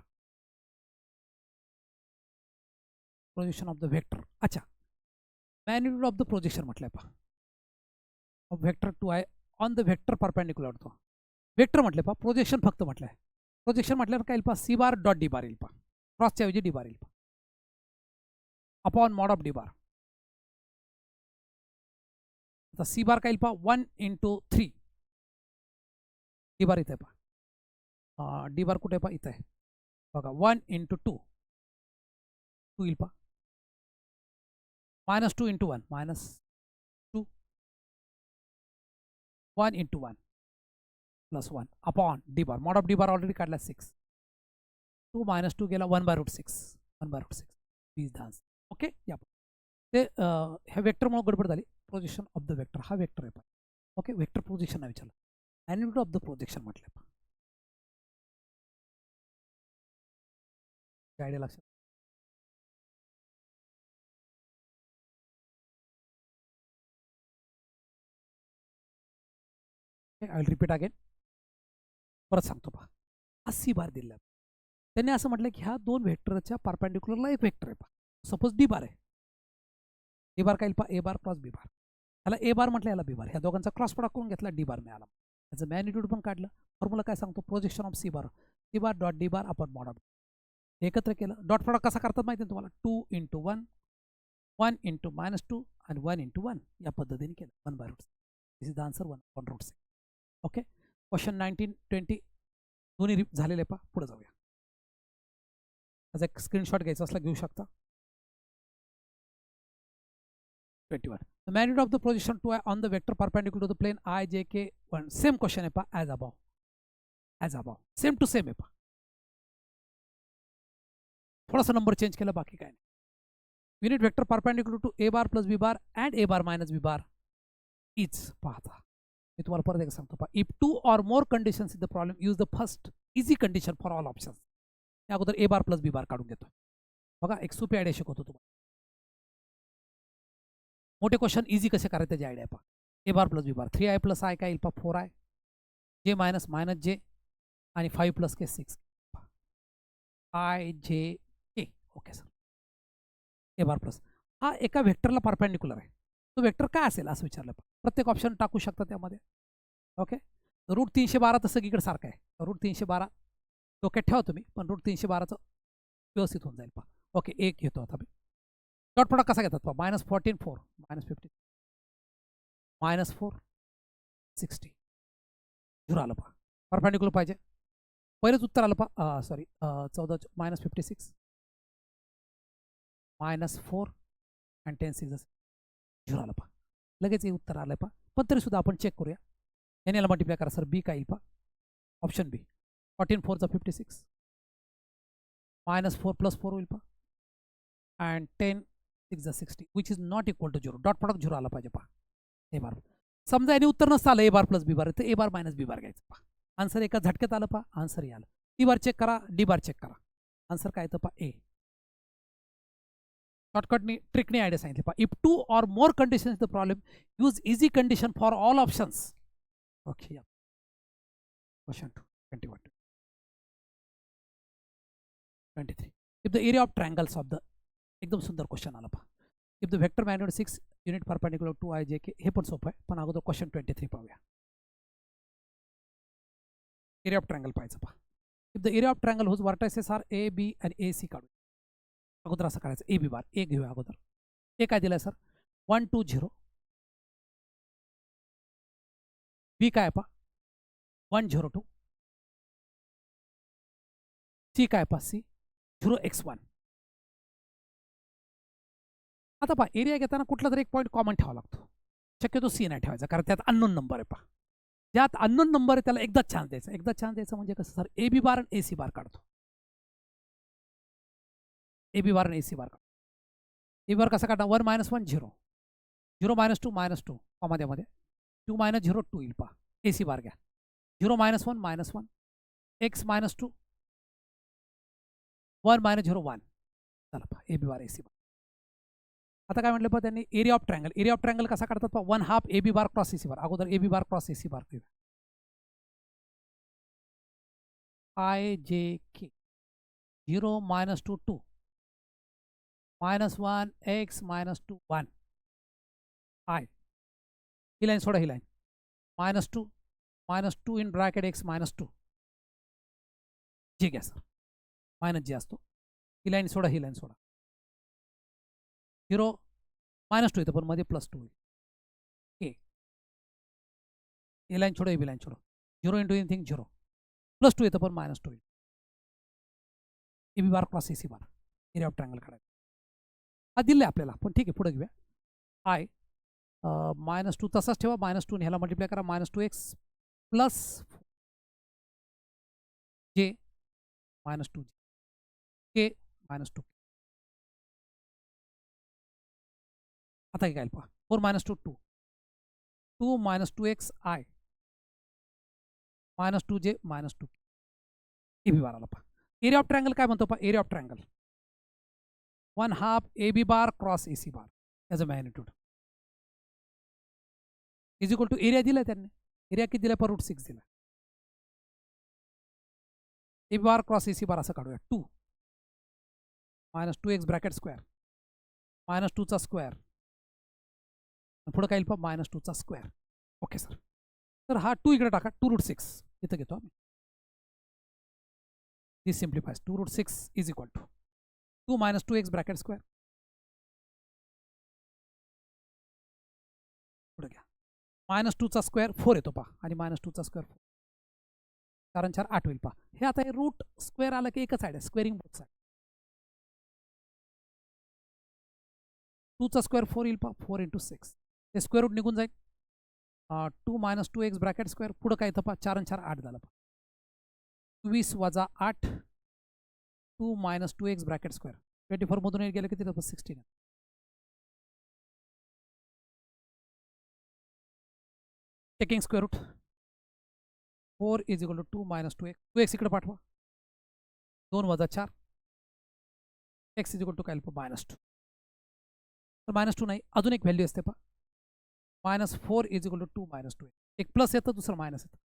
projection of the vector अच्छा मॅग्निट्यूड ऑफ द प्रोजेक्शन म्हटलंय पहा of vector 2i on the vector perpendicular तो वेक्टर म्हटले पहा प्रोजेक्शन फक्त म्हटलंय प्रोजेक्शन म्हटल्यावर काय येईल पहा C bar dot D bar येईल पहा क्रॉसच्या ऐवजी डी बार येईल पहा upon mod of D bar आता सी बार काय येईल पहा 1 × 3 डी बार इथं आहे पहा डी बार कुठे पहा इथं आहे बघा 1 × 2 2 येईल पहा -2 × 1 -2 1 × 1 +1 upon D bar mod of D bar already काढला 6 2 - 2 गेला 1/√6 1/√6 20 10 ओके या ते ह्या वेक्टरमुळे गडबड झाली प्रोजेक्शन ऑफ द वेक्टर हा वेक्टर आहे पहा ओके वेक्टर प्रोजेक्शन नाही विचारलं मॅग्निट्यूड ऑफ द प्रोजेक्शन म्हटलं पहा आयडिया लक्षात आय विल रिपीट अगेन परत सांगतो पहा हा सी बार दिला त्यांनी असं म्हटलं की ह्या दोन वेक्टरच्या परपेंडिक्युलरला एक वेक्टर आहे पहा सपोज डी बार आहे डी बार काय पहा ए बार क्रॉस बी बार ह्याला ए बार म्हटलं याला बी बार ह्या दोघांचा क्रॉस प्रोडक्ट करून घेतला डी बार मिळाला त्याचं मॅग्निट्यूड पण काढलं फॉर्म्युला काय सांगतो projection of C bar dot D bar upon mod of एकत्र केलं डॉट प्रोडक्ट कसा करतात माहिती आहे तुम्हाला 2 × 1 1 × -2 आणि 1 × 1 या पद्धतीने केलं 1/√6 this is the answer 1/√6 okay question 19 20 दोन्ही झालेले पहा पुढे जाऊया त्याचा एक स्क्रीनशॉट घ्यायचा असला घेऊ शकता 21 the magnitude of the position 2i on the vector perpendicular to the plane I j k 1 same question आहे पहा as above same to same आहे पहा थोडासा नंबर चेंज केला बाकी काय नाही unit vector perpendicular to a bar + b bar and a bar - b bar is पाहता मी तुम्हाला परत एक सांगतो पहा if 2 or more conditions in the problem use the first easy condition for all options या अगोदर a bar + b bar काढून घेतो बघा एक सोपी आयडिया शिकवतो तुम्हाला मोठे क्वेश्चन इझी कसे करायचे त्याची आयडिया पहा A bar + B bar 3i + i काय येईल पहा 4i जे - जे आणि 5 + के 6 i j k okay sir A bar plus हा एका वेक्टरला परपेंडिक्युलर आहे तो वेक्टर काय असेल असं विचारलं प्रत्येक ऑप्शन टाकू शकता त्यामध्ये ओके √312 तर सगळीकडे सारखं आहे √312 डोक्यात ठेवा तुम्ही पण √312चं व्यवस्थित होऊन जाईल पहा ओके एक घेतो आता मी डॉट प्रोडक्ट कसा घेतात पहा -14 4 -50 -4 60 झुर आलं पहा परपेंडिक्युलर पाहिजे पहिलेच उत्तर आलं पहा सॉरी 14 -56 -4 आणि 10 6 झुर आलं पहा लगेच हे उत्तर आलं पहा पण तरी सुद्धा आपण चेक करूया याने याला मल्टिप्लाय करा सर बी काय येईल पहा ऑप्शन बी 14 4 56 -4 + 4 होईल पहा and 10 6 60 which is not equal to 0 dot product 0 आला पाहिजे पहा ए बार समजा याने उत्तर नसतं आलं ए बार + बी बार तर ए बार - बी बार घ्यायचं पहा आन्सर एका झटक्यात आलं पहा आन्सरही आलं डी बार चेक करा डी बार चेक करा आन्सर काय येतं पहा ए. शॉर्टकटनी ट्रिकनी आयडिया सांगितली पहा. If 2 or more conditions the problem use easy condition for all options. Okay, question 21 23. If the area of triangles of the, एकदम सुंदर क्वेश्चन आला पहा. If the vector magnitude 6 unit perpendicular to I J K, हे पण सोपं आहे, पण अगोदर क्वेश्चन 23 पाहूया. एरिया ऑफ ट्रायंगल पाहायचं पहा. If the area of triangle whose vertices are A B आणि ए सी काढू. अगोदर असं करायचं, ए बी बार ए घेऊया अगोदर. ए काय दिलं सर 1 2 0. बी काय पहा 1 0 2. सी काय पहा सी 0x1. आता पहा एरिया घेताना कुठला तरी एक पॉईंट कॉमन ठेवावा लागतो. शक्यतो सी नाही ठेवायचा, कारण त्यात अननोन नंबर आहे पहा. ज्यात अननोन नंबर आहे त्याला एकदा चान्स द्यायचा. एकदा चान्स द्यायचा म्हणजे कसं सर, ए बी बार आणि ए सी बार काढतो. ए बी बार आणि ए सी बार काढतो. ए बार कसा काढणार 1 -1 0 0 -2 कॉमामध्ये 2 - 0 2 येईल पहा. ए सी बार घ्या 0 -1 -1 x -2 1 -0 1. चला पहा A B bar A C बार. आता काय म्हटलं पहा त्यांनी area of triangle. Area of triangle कसा काढतात पहा 1/2 A B bar cross A C बार. अगोदर A B bar cross A C बार घेऊया. I J K 0 -2 2 -1 x -2 1 I. He line सोडा, ही लाईन -2 इन ब्रॅकेट x -2 जे घ्या सर, मायनस जे असतो. ही लाईन सोडा, ही लाईन सोडा. 0 -2 येतं पण मध्ये +2 होईल. ए ए लाईन छोडो, ए बी लाईन छोडो. 0 × एनिथिंग 0 +2 येतं पण -2 होईल. A B bar cross A C bar area of triangle काढायचं. हा दिले आपल्याला, पण ठीक आहे पुढे घेऊया. आय -2 तसाच ठेवा, -2 ह्याला मल्टिप्लाय करा -2x + जे -2 के -2. आता काय पहा 4 -2 2 2 -2x I -2j -2 A B bar आला पहा. एरिया ऑफ ट्रायंगल काय म्हणतो पहा, area of triangle 1/2 A B bar cross A C bar as a magnitude is equal to area दिला त्यांनी. एरिया किती दिला पर √6 दिला. ए B bar cross A C बार असं काढूया 2 -2x ब्रॅकेट स्क्वेअर -2चा स्क्वेअर पुढे काय येईल पहा -2चा स्क्वेअर. Okay sir. तर हा 2 इकडे टाका, 2√6 इथं घेतो आम्ही. This simplifies 2√6 is equal to 2 -2x bracket square पुढे घ्या -2चा स्क्वेअर 4 येतो पहा, आणि -2चा स्क्वेअर 4 कारण 4 8 होईल पहा. हे आता हे रूट स्क्वेअर आलं की एकच साईड आहे, स्क्वेअरिंग बोथ साईड. 2चा स्क्वेअर 4 येईल पहा, 4 × 6 ते स्क्वेअर रूट निघून जाईल. 2 -2x ब्रॅकेट स्क्वेअर पुढं काय येतं पहा 4 आणि 4 8 झालं पहा. 24 - 8 2 -2x ब्रॅकेट स्क्वेअर 24 मधून गेलं की तिथं 16. Taking square root 4 is equal to 2 -2x 2x इकडे पाठवा 2 - 4 x इज इक्वल टू काय -2. तर -2 नाही, अजून एक व्हॅल्यू असते पहा -4 इज इक्वल टू 2 -2. एक प्लस येतं, दुसरं मायनस येतं.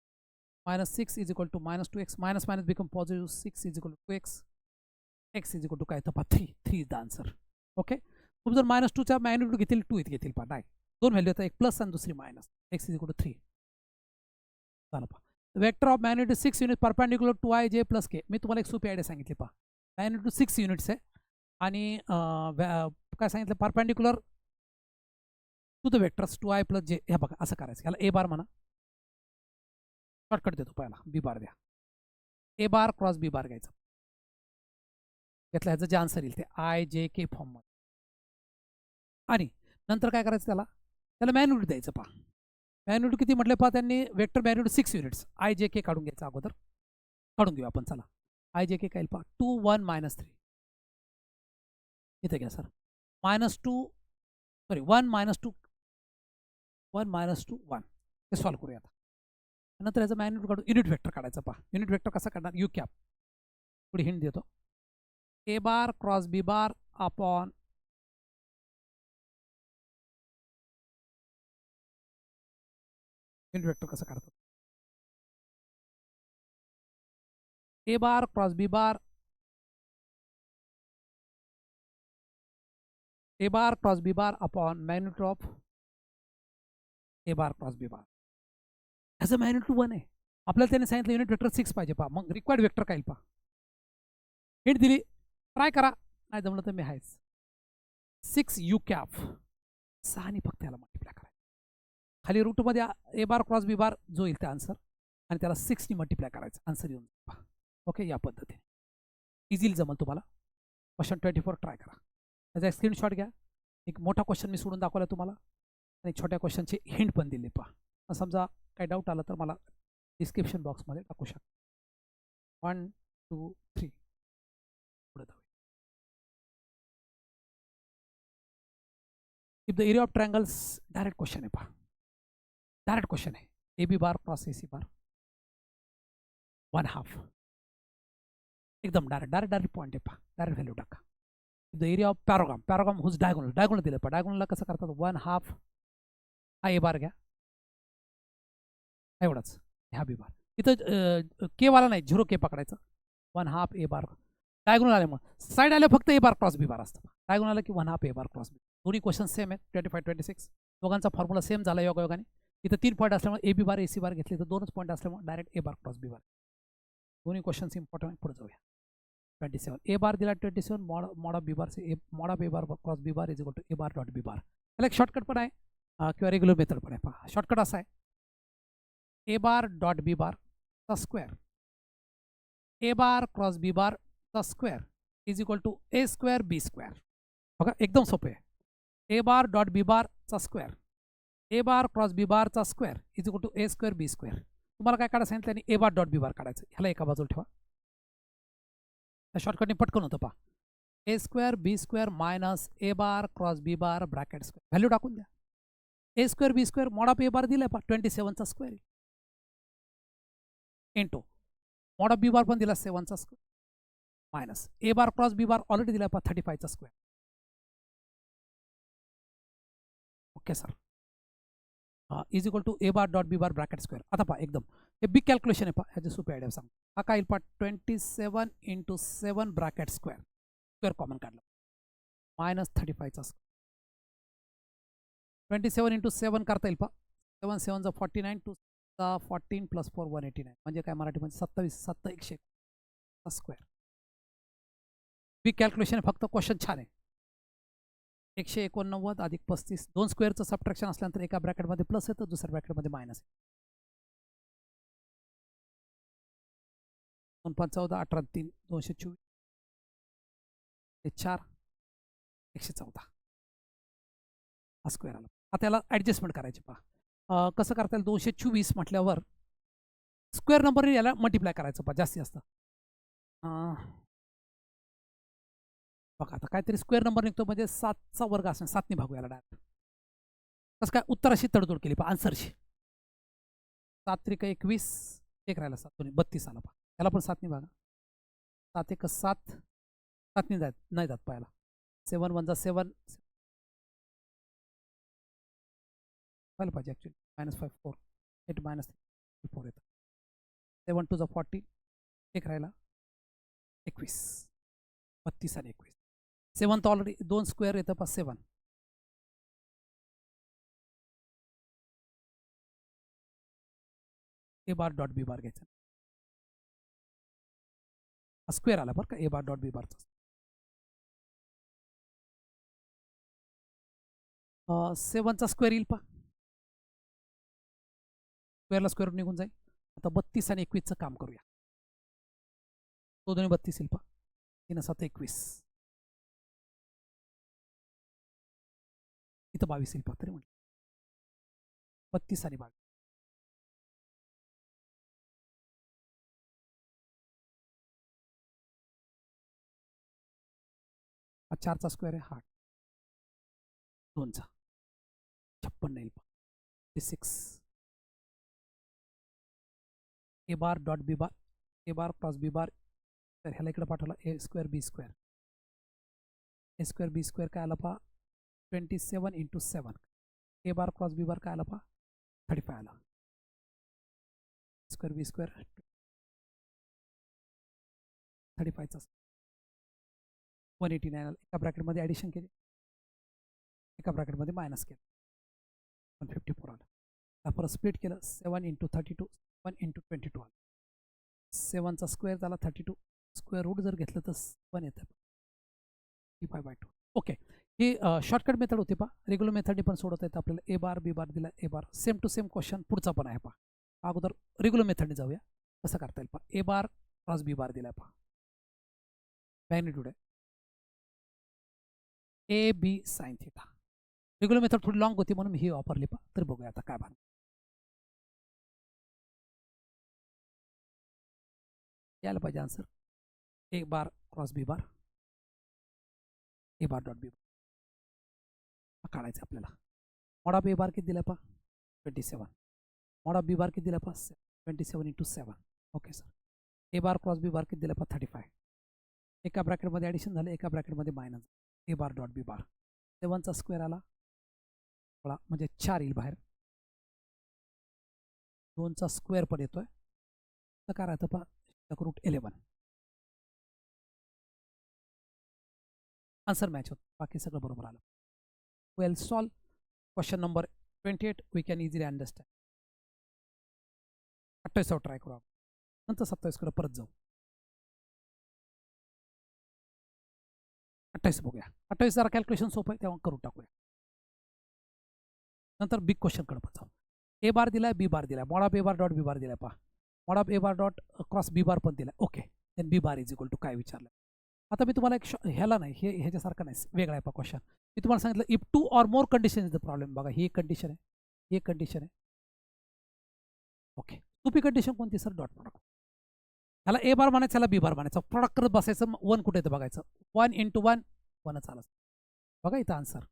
-6 is equal to -2x minus become positive 6 is equal to 2x x is equal to काय येतं पहा 3 3 इज द आन्सर. ओके. तुम्ही जर -2च्या मॅग्निट्यूड घेतील 2 इथे घेतील पहा, नाही दोन व्हॅल्यू येतात, एक प्लस आणि दुसरी minus. x is equal to 3 झालं पहा. Vector of magnitude 6 unit perpendicular to I J plus K. मी तुम्हाला एक सोपी आयडिया सांगितली पहा. मॅग्निट्यूड 6 युनिट्स आहे आणि काय सांगितलं perpendicular to the vectors two I plus J. हे बघा असं करायचं, याला ए बार म्हणा. शॉर्टकट देतो पहिला, बी बार द्या. ए बार क्रॉस बी बार घ्यायचं. घेतलं ह्याचं जे आन्सर येईल ते आय जे के फॉर्ममध्ये. आणि नंतर काय करायचं त्याला मॅग्निट्यूड द्यायचं पहा. मॅग्निट्यूड किती म्हटलं पहा त्यांनी, vector magnitude 6 units. I J के काढून घ्यायचं अगोदर, काढून घेऊ आपण. चला आय जे के काय पहा 2 1 -3 इथे घ्या सर. -2 सॉरी 1 -2 1 -2 1 हे सॉल्व्ह करूया आता. नंतर याचं मॅग्निट्यूड काढून युनिट वेक्टर काढायचं पहा. युनिट वेक्टर कसा काढणार, यू कॅप. थोडी हिंट देतो. A bar cross B bar upon unit vector कसं काढतात? A bar cross B bar A bar cross B bar upon magnitude of A bar cross B bar. ह्याचं मॅग्निट्यूड 1 आहे. आपल्याला त्याने सांगितलं युनिट वेक्टर 6 पाहिजे पहा. मग रिक्वायर्ड वेक्टर काय पहा. हिंट दिली, ट्राय करा, नाही जमलं तर मी आहेच. 6 यू कॅप 6 फक्त याला मल्टिप्लाय करायचं. खाली रूटमध्ये ए बार क्रॉस बी बार जो येईल त्या आन्सर आणि त्याला 6 मल्टिप्लाय करायचं, आन्सर येऊन पहा. ओके, या पद्धतीने इझिली जमल तुम्हाला. क्वेश्चन 24 ट्राय करा. त्याचा एक स्क्रीनशॉट घ्या. एक मोठा क्वेश्चन मी सोडून दाखवला तुम्हाला आणि छोट्या क्वेश्चनचे हिंट पण दिले पहा. समजा काही डाऊट आला तर मला डिस्क्रिप्शन बॉक्समध्ये टाकू शकता. 1 2 3 पुढे जाऊया. If the area of triangles, direct question आहे पहा. डायरेक्ट क्वेश्चन आहे. A B bar cross A C bar 1/2. एकदम डायरेक्ट पॉईंट आहे पहा. डायरेक्ट व्हॅल्यू टाका. The area of parallelogram whose diagonal दिलं पहा. डायगोनलला कसं करतात 1/2 हा ए बार घ्या, एवढाच ह्या बी बार. इथं के वाला नाही, 0 के पकडायचं. 1/2 ए बार. डायगोनल आल्यामुळे साईड आले फक्त ए बार क्रॉस बी बार असतं. डायगोनल आलं की 1/2 ए बार क्रॉस बी. दोन्ही क्वेश्चन सेम आहेत. 25 26 दोघांचा फॉर्म्युला सेम झाला योगायोगाने. इथं 3 पॉईंट असल्यामुळे ए बी बार ए सी बार घेतले, तर 2च पॉईंट असल्यामुळे डायरेक्ट ए बार क्रॉस बी बार. दोन्ही क्वेश्चन्स इम्पॉर्टंट. पुढे जाऊया. 27 ए बार दिला 27 mod of B bar say mod of A bar cross B bar is equal to A bar dot B bar. त्याला एक शॉर्टकट पण आहे किंवा रेग्युलर मेथड पण आहे पहा. शॉर्टकट असा आहे, A bar dot B bar चा square A bar cross B bar चा square is equal to A square B square. बघा एकदम सोपे आहे. A bar dot B bar चा square A bar cross B bar चा square is equal to A square B square. तुम्हाला काय काढायचं सांगितलं आणि ए बार डॉट बी बार काढायचं. ह्याला एका बाजूला ठेवा. त्या शॉर्टकटने पटकन होतं पहा. A square B square minus A bar cross B bar bracket square. Value टाकून द्या. A square B square mod of A bar दिलाय पहा 27चा square into mod of B bar पण दिला 7चा square minus A bar cross B bar already दिला पहा 35चा square. Okay sir, is equal to A bar dot B bar bracket square. आता पहा एकदम हे बिग कॅल्क्युलेशन आहे पहा. ह्याची सोपी आयडिया सांग. हा काय येईल पहा 27 × 7 ब्रॅकेट स्क्वेअर. स्क्वेअर कॉमन काढलं मायनस 35चा स्क्वेअर. 27 × 7 करता येईल पहा. 7 7 चा 49 2 14 + 4 189 म्हणजे काय मराठीमध्ये 27 7 100 स्क्वेअर. बिग कॅल्क्युलेशन फक्त क्वेश्चन छान आहे. 189 अधिक 35 2 स्क्वेअरचं सबट्रॅक्शन असल्यानंतर एका ब्रॅकेटमध्ये प्लस येतं, दुसऱ्या ब्रॅकेटमध्ये मायनस. 2 5 14 18 3 224 4 114 हा स्क्वेअर आला. आता त्याला ॲडजस्टमेंट करायची पहा. कसं करता येईल 224 म्हटल्यावर स्क्वेअर नंबरने याला मल्टिप्लाय करायचं पहा. जास्ती असतं बघा. आता काहीतरी स्क्वेअर नंबर निघतो म्हणजे 7चा वर्ग असणार. 7ने भागू याला डायरेक्ट. कसं काय उत्तराशी तडजोड केली पहा आन्सरशी. 7 त्रिक 21 एक राहिला 7 दोन्ही 32 आला पहा. याला पण 7ने भागा. 7 1 7 7ने जात नाही जात पाहायला. 7 1 7 व्हायला पाहिजे ॲक्च्युली. -5 4 8 -4 येतं. 7 2 40 एक राहिला 21 32 आणि 21. 7 तर ऑलरेडी 2 स्क्वेअर येतं पहा 7. ए बार डॉट बी बार घ्यायचा. स्क्वेअर आला बरं का ए बार डॉट बी बारचा. 7चा स्क्वेअर येईल पहा. स्क्वेअरला स्क्वेअर निघून जाईल. आता 32 आणि 21चं काम करूया. तो दोन्ही 32 येईल पहा. 3 7 21 इथं 22 येईल पहा. तरी म्हटलं 32 आणि 22 हा 4चा स्क्वेअर आहे. हा 2चा 56 येईल पहा. 6 ए bar dot B bar A bar cross B बार. तर ह्याला इकडे पाठवला ए स्क्वेअर बी स्क्वेअर ए स्क्वेअर बी स्क्वेअर काय आला पहा 27 इंटू 7 ए बार क्रॉस बी बार काय आला पहा 35 आला स्क्वेअर बी स्क्वेअर 35चा 189 आला एका ब्रॅकेटमध्ये ॲडिशन केली एका ब्रॅकेटमध्ये मायनस केलं 154 आला परत स्प्लिट केलं 7 इंटू 32 1 इंटू 22 आला 7चा स्क्वेअर झाला 32 स्क्वेअर रूट जर घेतलं तर 1 येतं 35/2 ओके ही शॉर्टकट मेथड होती पहा रेग्युलर मेथडने पण सोडवता येतं आपल्याला ए बार बी बार दिला ए बार सेम टू सेम क्वेश्चन पुढचा पण आहे पहा अगोदर रेग्युलर मेथडने जाऊया कसं करता येईल पहा ए बार क्रॉस बी बार दिला पहा मॅग्निट्यूड आहे A B sine theta regular method थोडी लॉंग होती म्हणून मी ही वापरली पहा तर बघूया आता काय भान यायला पाहिजे answer A bar cross B bar A bar dot B बार काढायचं आपल्याला मॉड ऑफ ए बार किती दिला पहा 27 मॉड ऑफ बी बार किती दिला पहा 27 into 7 okay sir A bar cross B bar किती दिला पहा 35 एका ब्रॅकेटमध्ये ॲडिशन झालं एका ब्रॅकेटमध्ये minus A bar dot B bar 7चा स्क्वेअर आला म्हणजे 4 येईल बाहेर 2चा स्क्वेअर पण येतोय तर काय राहतं पहा रूट 11 आन्सर मॅच होत बाकी सगळं बरोबर आलं well solve question number 28 we can easily understand 28 try करू आपण नंतर 27 कडे परत जाऊ 28 बघूया 28 जरा कॅल्क्युलेशन सोपं आहे तेव्हा करून टाकूया नंतर बिग क्वेश्चन कडे पण जाऊ ए बार दिलाय बी बार दिलाय mod of A bar dot B bar दिलाय पहा mod of A bar dot cross B bar पण दिलाय okay then B bar is equal to काय विचारलं आता मी तुम्हाला एक ह्याला नाही हे ह्याच्यासारखं नाही वेगळा आहे पहा क्वेश्चन मी तुम्हाला सांगितलं if 2 or more condition is the problem बघा ही एक कंडिशन आहे ही एक कंडिशन आहे ओके सोपी कंडिशन कोणती सर डॉट प्रोडक्ट ह्याला ए बार म्हणायचं ह्याला बी बार म्हणायचं प्रोडक्ट करत बसायचं 1 कुठे येतं बघायचं 1 इंटू 1 1च आलं बघा इथं आन्सर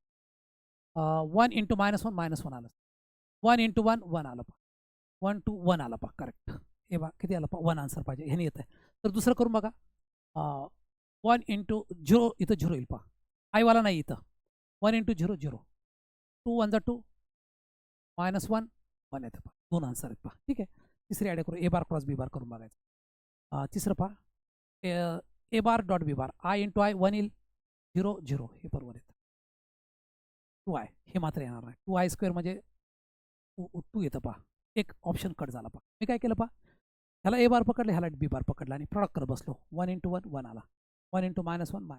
1 इंटू -1 आलं 1 इंटू 1 1 आलं पहा 1 टू 1 आलं पहा करेक्ट ए बा किती आलं पहा 1 आन्सर पाहिजे ह्याने येत आहे तर दुसरं करून बघा 1 इंटू 0 इथं 0 येईल पहा आयवाला नाही इथं 1 इंटू 0 0 2 1 2 -1 1 येतं पहा 2 आन्सर आहेत पहा ठीक आहे तिसरी आयडिया करू ए बार क्रॉस बी बार करून बघायचं तिसरं पहा A bar dot B bar I into I 1 येईल 0 0 हे बरोबर येतं 2 आय हे मात्र येणार नाही 2 आय स्क्वेअर म्हणजे 2 येतं पहा एक ऑप्शन कट झाला पहा मी काय केलं पहा ह्याला ए बार पकडलं ह्याला बी बार पकडला आणि प्रॉडक्ट करत बसलो 1 इंटू 1 1 आला 1 इंटू -1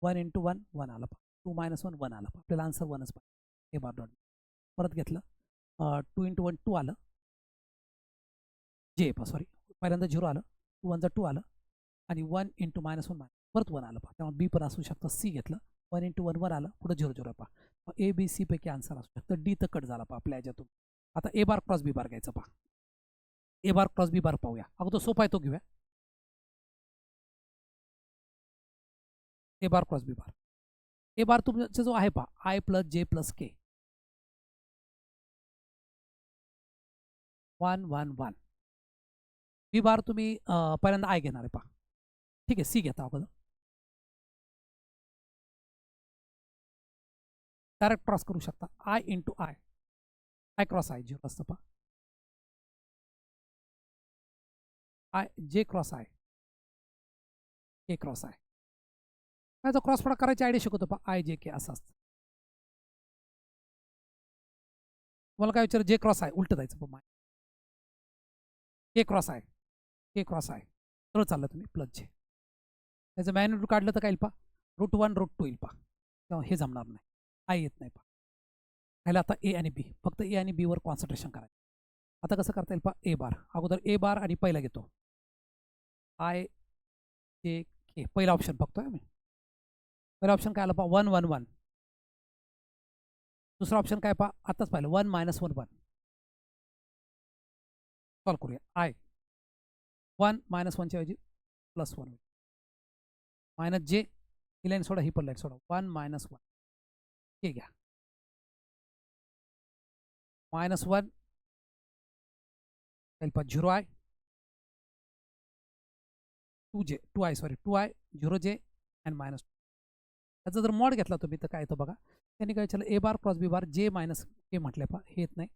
1 इंटू 1 1 आला पहा 2 -1 1 आला आपल्याला आन्सर 1च पाहिजे ए बार डॉट परत घेतलं 2 इंटू 1 2 आलं जे पहा सॉरी पहिल्यांदा 0 आलं 2 1 2 आलं आणि 1 इंटू -1 परत 1 आलं पहा त्यामुळे बी पण असू शकतं सी घेतलं 1 इंटू 1 1 आलं पुढे 0 0 पहा ए बी सी पैकी आन्सर असू शकतं डी तर कट झाला पहा आपल्या याच्यातून आता ए बार क्रॉस बी बार घ्यायचं पहा ए बार क्रॉस बी बार पाहूया अगोदर सोपा आहे तो घेऊया A bar cross B bar A बार तुमचा जो आहे पहा आय प्लस जे प्लस के 1 1 1 बी बार तुम्ही पहिल्यांदा आय घेणार आहे पहा ठीक आहे सी घेता अगोदर डायरेक्ट क्रॉस करू शकता I into I I cross I 0 असतं पहा आय जे cross I K cross I माझा क्रॉस प्रोडक्ट करायची आयडिया शिकवतो पहा आय जे के असं असतं तुम्हाला काय विचार जे क्रॉस आय उलट जायचं पहा के क्रॉस आय सरळ चाललं तुम्ही प्लस जे त्याचं मॅग्निट्यूड काढलं तर काय येईल पहा √1 √2 येईल पहा तेव्हा हे जमणार नाही आय येत नाही पहा ह्याला आता ए आणि बी फक्त ए आणि बीवर कॉन्सन्ट्रेशन करायचं आता कसं करता येईल पहा ए बार अगोदर ए बार आणि पहिला घेतो आय जे के पहिला ऑप्शन बघतोय मी पहिला ऑप्शन काय आलं पहा 1 1 1 दुसरा ऑप्शन काय पहा आताच पाहिलं 1 -1 1 सॉल्व करूया आय 1 -1 च्या ऐवजी +1 मायनस जे ही लाईन सोडा ही पण लाईन सोडा 1 -1 हे घ्या -1 0 आय 2 जे 2 आय सॉरी 2 आय 0 जे अँड -2 त्याचा जर मॉड घेतला तुम्ही तर काय येतो बघा. त्यांनी काय विचारलं ए बार क्रॉस बी बार जे मायनस के म्हटलंय पहा, हे येत नाही.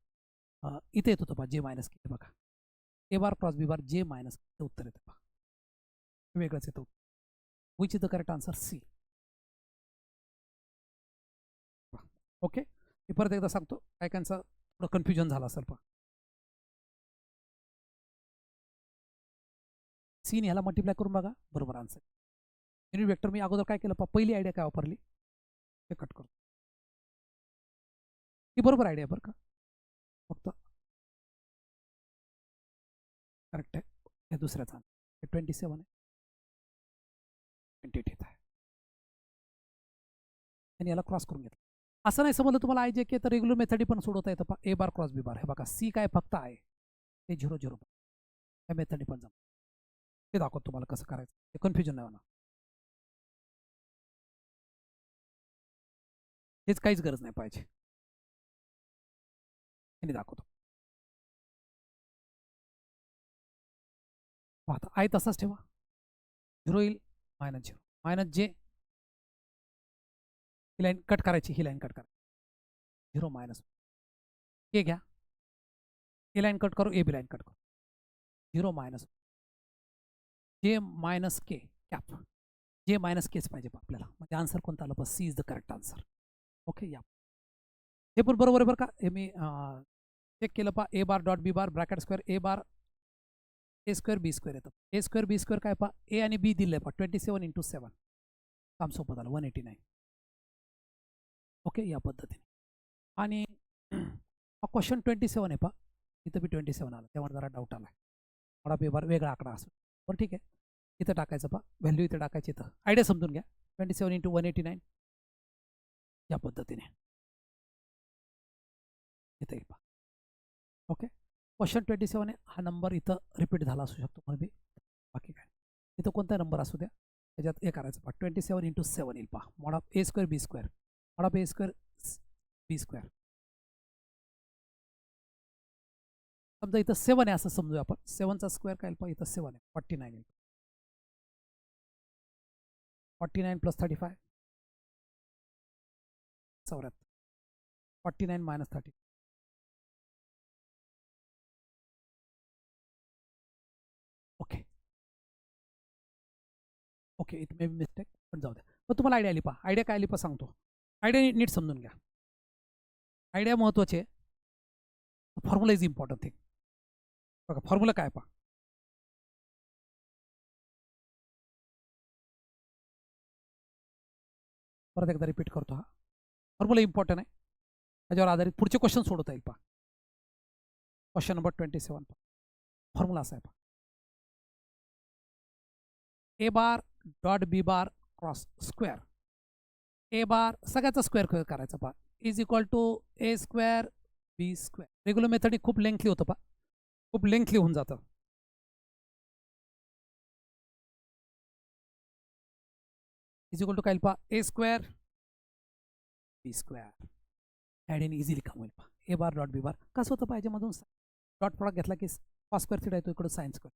इथे येत होतं पहा जे मायनस के, बघा ए बार क्रॉस बी बार जे मायनस के उत्तर येतं पहा, वेगळंच येतं. Which is the correct answer? C. Okay, मी परत एकदा सांगतो, काय काहींचा थोडं कन्फ्युजन झालं असेल पहा. सी ह्याला मल्टिप्लाय करून बघा, बरोबर आन्सर. युनिट वेक्टर मी अगोदर काय केलं पहा, पहिली आयडिया काय वापरली ते कट करतो. ही बरोबर आयडिया बरं का, फक्त करेक्ट आहे. हे दुसऱ्याचा 27 आहे, 28 येत आहे, आणि याला क्रॉस करून घेतलं. असं नाही समजलं तुम्हाला आय जे के तर रेग्युलर मेथडी पण सोडवता येतं पहा. ए बार क्रॉस बी बार, हे बघा सी काय फक्त आहे, ते 0 0 या मेथडी पण जमतं. ते दाखवतो तुम्हाला कसं करायचं, ते कन्फ्युजन नाही होणार. हेच काहीच गरज नाही पाहिजे, हे दाखवतो. आता आय तसाच ठेवा, 0 येईल, -0 -j, ही लाईन कट करायची, ही लाईन कट करायची, 0 मायनस के घ्या, ए लाईन कट करू, ए बी लाईन कट करू, 0 minus J minus K cap, J minus केच पाहिजे आपल्याला, म्हणजे आन्सर कोणता आलं बस, C is the correct answer. Okay, या हे पण बरोबर आहे बरं का, हे मी चेक केलं पहा. A bar dot B bar bracket square A bar A square B square येतं. ए स्क्वेअर बी स्क्वेअर काय पहा, ए आणि बी दिले पहा, 27 × 7, काम सोपं झालं, 189. ओके, या पद्धतीने. आणि क्वेश्चन 27 आहे पहा, इथं बी 27 आलं, त्यामुळे जरा डाऊट आला, थोडा पेपर वेगळा आकडा असतो, बरं ठीक आहे. इथं टाकायचं पहा, व्हॅल्यू इथं टाकायची, इथं आयडिया समजून घ्या. 27 × 189 या पद्धतीने इथं येईल पहा. ओके, क्वेश्चन 27 आहे, हा नंबर इथं रिपीट झाला असू शकतो, म्हणून मी बाकी काय इथं कोणता नंबर असू द्या, त्याच्यात हे करायचं पहा. 27 × 7 येईल पहा, mod of A square B square, mod of A square B square. समजा इथं 7 आहे असं समजूया आपण, 7चा स्क्वेअर काय पहा, इथं 7 आहे, 49 येईल, 49 + 35 74, 49 - 30. Okay okay, it may be mistake, पण जाऊ द्या. पण तुम्हाला आयडिया आली पहा, आयडिया काय आली पहा सांगतो, आयडिया नीट समजून घ्या. आयडिया महत्त्वाचे, फॉर्म्युला इज इम्पॉर्टंट थिंग. बघा फॉर्म्युला काय पहा, परत एकदा रिपीट करतो, हा फॉर्म्युला इम्पॉर्टंट आहे, त्याच्यावर आधारित पुढचे क्वेश्चन सोडवता येईल पहा. क्वेश्चन नंबर 27 पहा, फॉर्म्युला असा आहे पहा, A bar dot B bar cross square, A bar सगळ्याचा स्क्वेअर करायचा पहा, is equal to A square B square. Regular method खूप लेंथली होतं पहा, खूप लेंथली होऊन जातं. इज इक्वल टू काय पहा, A square B square, add easily काम होईल पहा. ए बार डॉट बी बार कसं होतं पाहिजे मधून डॉट प्रॉडक्ट घेतला की कॉस स्क्वेअर थिटा येतो, इकडं sines square,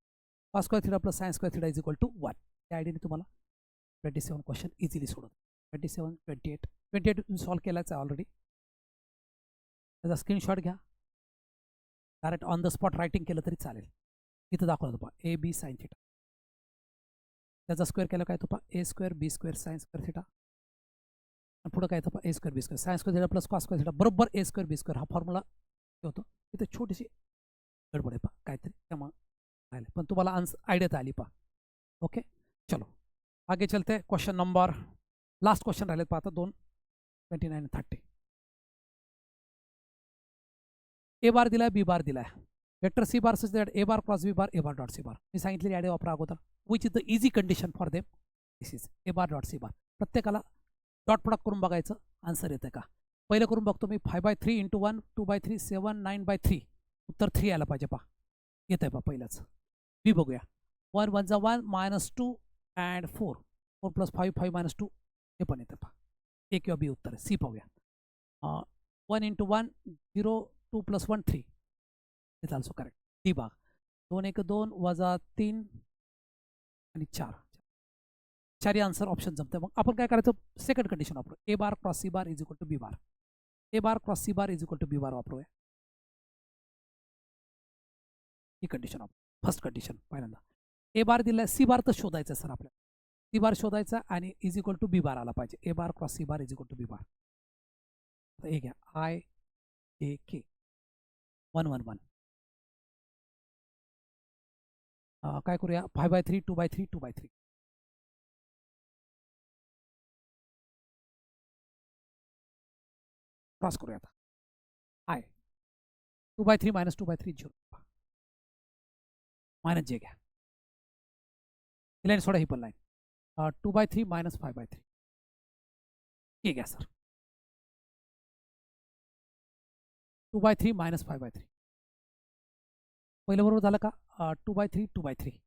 cos square theta plus sines square theta is equal to 1. त्या आयडीने तुम्हाला 27 क्वेश्चन इझिली सोडवतो. 27 28 सॉल्व केलाच आहे ऑलरेडी, त्याचा स्क्रीनशॉट घ्या, direct on the spot writing केलं तरी चालेल. इथं दाखवलं पहा, ए बी साइन थिटा, त्याचा स्क्वेअर केला काय तो पहा, A square B square sine square theta, आणि पुढं काय येतं पहा, A square B square sine square theta plus cos square theta बरोबर ए स्क्वेअर बी स्क्वेअर, हा फॉर्म्युला होतो. इथे छोटीशी गडबड आहे पहा काहीतरी, त्यामुळे राहिले, पण तुम्हाला आयडिया तर आली पहा. ओके, चलो आगे चलते. क्वेश्चन नंबर लास्ट क्वेश्चन राहिलेत पहा आता 2, 29 × 30. ए बार दिलाय, बी बार दिलाय, vector C bar such that A bar cross B bar A bar dot C bar. मी सांगितलेली आयडिया वापरा अगोदर, which is the easy condition for them, this is A bar dot C bar. प्रत्येकाला डॉट प्रोडक्ट करून बघायचं, आन्सर येतं का. पहिलं करून बघतो मी, 5/3 × 1 2/3 7 9/3, उत्तर 3 यायला पाहिजे पहा, येत आहे पहा पहिलंच. बी बघूया, 1 1 × 1 -2 अँड 4 4 + 5 5 - 2, हे पण येतं पहा, ए किंवा बी उत्तर आहे. सी पाहूया, 1 × 1 0 2 + 1 3, इट्स ऑल्सो करेक्ट. डी भाग 2 1 2 -3 आणि 4, चारी आन्सर ऑप्शन जमतं. मग आपण काय करायचं, सेकंड कंडिशन वापरू. A bar cross C bar is equal to B bar. A bar cross C bar is equal to B bar वापरूया. ही कंडिशन वापरू. फर्स्ट कंडिशन पहिल्यांदा ए बार दिला, सी बार तर शोधायचं सर आपल्याला. सी बार शोधायचा आणि is equal to B bar आला पाहिजे. A bar cross C bar is equal to B bar. आता हे घ्या, आय ए के 1 1 1. काय करूया, 5/3 2/3 2/3. क्रॉस करूया आता. आय 2/3 मायनस 2/3 0 मायनस जे घ्या. ही लाईन सोडा, ही पण लाईन. 2/3 मायनस 5/3 हे घ्या सर. 2/3 मायनस 5/3 पहिलं बरोबर झालं का. 2/3 2/3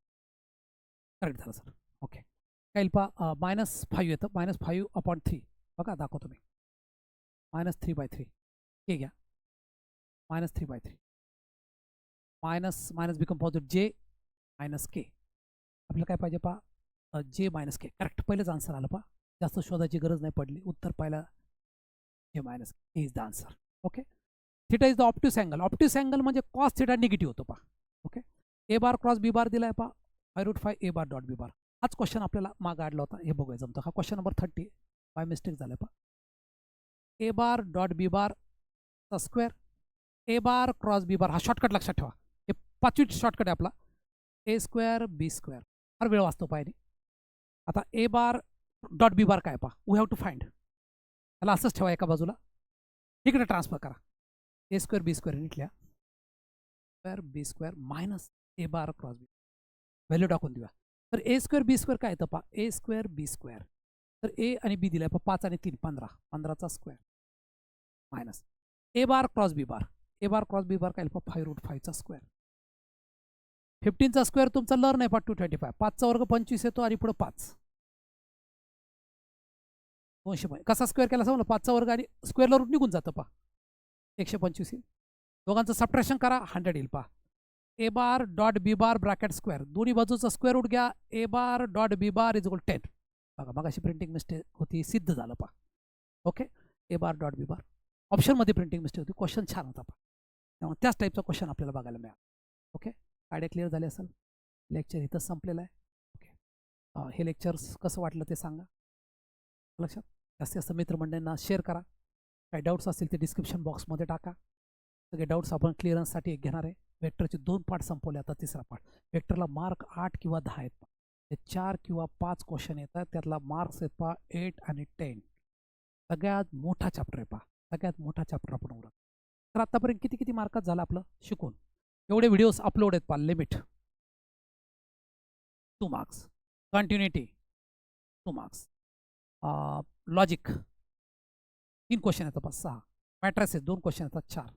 करेक्ट झालं सर. ओके, काय येईल पहा, -5 येतं. -5/3 बघा, दाखवतो मी. -3/3 हे घ्या. -3/3 मायनस मायनस बिकम पॉझिटिव्ह जे मायनस के. आपल्याला काय पाहिजे पहा, जे मायनस के. करेक्ट, पहिलेच आन्सर आलं पहा. जास्त शोधायची गरज नाही पडली. उत्तर पाहिलं J minus K is the answer. Okay, theta is the obtuse angle. Obtuse angle म्हणजे कॉस थिटा निगेटिव्ह होतो पहा. ओके, ए बार क्रॉस बी बार दिलाय पहा, √5 ए बार डॉट बी बार. हाच क्वेश्चन आपल्याला मागे आडला होता. हे बघूया जमतं. हा क्वेश्चन नंबर 30 बाय मिस्टेक झालं पहा. A bar dot B bar चा square, A bar cross B बार. हा शॉर्टकट लक्षात ठेवा, हे 5वी शॉर्टकट आहे आपला. ए स्क्वेअर बी स्क्वेअर. फार वेळ वाचतो पाहिजे. आता ए बार डॉट बी बार काय पहा, वी हॅव टू फाइंड. त्याला असंच ठेवा एका बाजूला, इकडे ट्रान्सफर करा. ए square B square निघल्या, square B square minus A bar cross B. Value टाकून देऊया. तर ए स्क्वेअर बी स्क्वेअर काय येतं पहा, ए स्क्वेअर बी स्क्वेअर. तर ए आणि बी दिलाय पहा, 5 आणि 3 15, 15चा square minus A bar cross B bar. A bar cross B बार काय पहा, 5√5चा स्क्वेअर. 15चा स्क्वेअर तुमचा लर्न आहे पहा 225. 5चा वर्ग 25 येतो आणि पुढे 5 200. कसा स्क्वेअर केला समजलं, 5चा वर्ग आणि स्क्वेअरला रूट निघून जातं पहा, 125 येईल. दोघांचं सबट्रॅक्शन करा, 100 येईल पहा. A bar dot B bar bracket square, दोन्ही बाजूचा स्क्वेअर रूट घ्या. A bar dot B bar is equal 10. बघा, मग अशी प्रिंटिंग मिस्टेक होती, सिद्ध झालं पहा. ओके, ए बार डॉट बी बार. ऑप्शनमध्ये प्रिंटिंग मिस्टेक होती, क्वेश्चन छान होता पहा. त्यामुळे त्याच टाईपचा क्वेश्चन आपल्याला बघायला मिळाला. ओके, आयडिया क्लिअर झाली असेल. लेक्चर इथंच संपलेलं आहे. ओके, हे लेक्चर कसं वाटलं ते सांगा. लक्षात, जास्तीत जास्त मित्रमंडळींना शेअर करा. काही डाऊट्स असतील ते डिस्क्रिप्शन बॉक्समध्ये टाका. सगळे डाऊट्स आपण क्लिअरन्ससाठी घेणार आहे. वेक्टरचे 2 पार्ट संपवले, आता तिसरा पार्ट. वेक्टरला मार्क 8 किंवा 10 आहेत पहा. ते 4 किंवा 5 क्वेश्चन येतात, त्यातला मार्क्स आहेत पहा 8 आणि 10. सगळ्यात मोठा चॅप्टर आहे पहा, सगळ्यात मोठा चॅप्टर आपण उरत. तर आतापर्यंत किती किती मार्कात झालं आपलं शिकून. एवढे व्हिडिओज अपलोड आहेत पहा. Limit 2 marks, continuity 2 marks, logic 3 question येतात पहा 6, मॅट्रिसेस 2 क्वेश्चन येतात 4.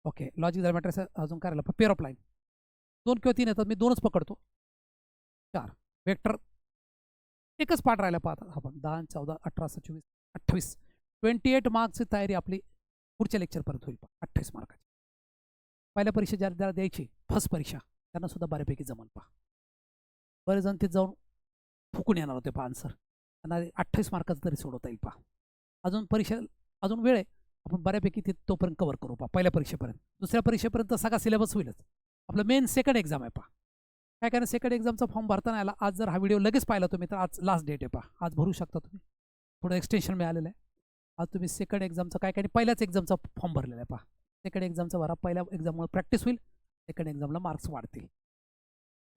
ओके, लॉजिक झालं, मॅट्रिसेस अजून काय राहिलं, पेअर ऑफ लाईन 2 किंवा 3 येतात, मी 2च पकडतो. 4 वेक्टर एकच पार्ट राहिला पाहता आपण. 10 14 18 26 28 28 मार्क्सची तयारी आपली पुढच्या लेक्चरपर्यंत होईल. 28 मार्काची पहिल्या परीक्षा ज्याला द्यायची, फर्स्ट परीक्षा, त्यांना सुद्धा बऱ्यापैकी जमल पहा. बरेच जण ते जाऊन फुकून येणार होते पहा आन्सर, त्यांना 28 मार्काचं तरी सोडवता येईल पहा. अजून परीक्षा अजून वेळ आहे, आपण बऱ्यापैकी ते तोपर्यंत कव्हर करू पहा. पहिल्या परीक्षेपर्यंत, दुसऱ्या परीक्षेपर्यंत सगळा सिलेबस होईलच. आपलं मेन सेकंड एक्झाम आहे पहा. काय काय सेकंड एक्झामचा फॉर्म भरताना आला. आज जर हा व्हिडिओ लगेच पाहिला तुम्ही तर आज लास्ट डेट आहे पहा, आज भरू शकता तुम्ही. थोडं एक्सटेन्शन मिळालेलं आहे. आज तुम्ही सेकंड एक्झामचं काय काय पहिल्याच एक्झामचा फॉर्म भरलेला आहे पहा. सेकंड एक्झामचा भरा, पहिल्या एक्झाममुळे प्रॅक्टिस होईल, सेकंड एक्झामला मार्क्स वाढतील.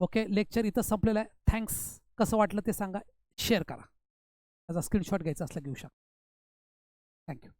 ओके, लेक्चर इथं संपलेलं आहे. थँक्स. कसं वाटलं ते सांगा, शेअर करा. त्याचा स्क्रीनशॉट घ्यायचा असला घेऊ शकता. थँक्यू.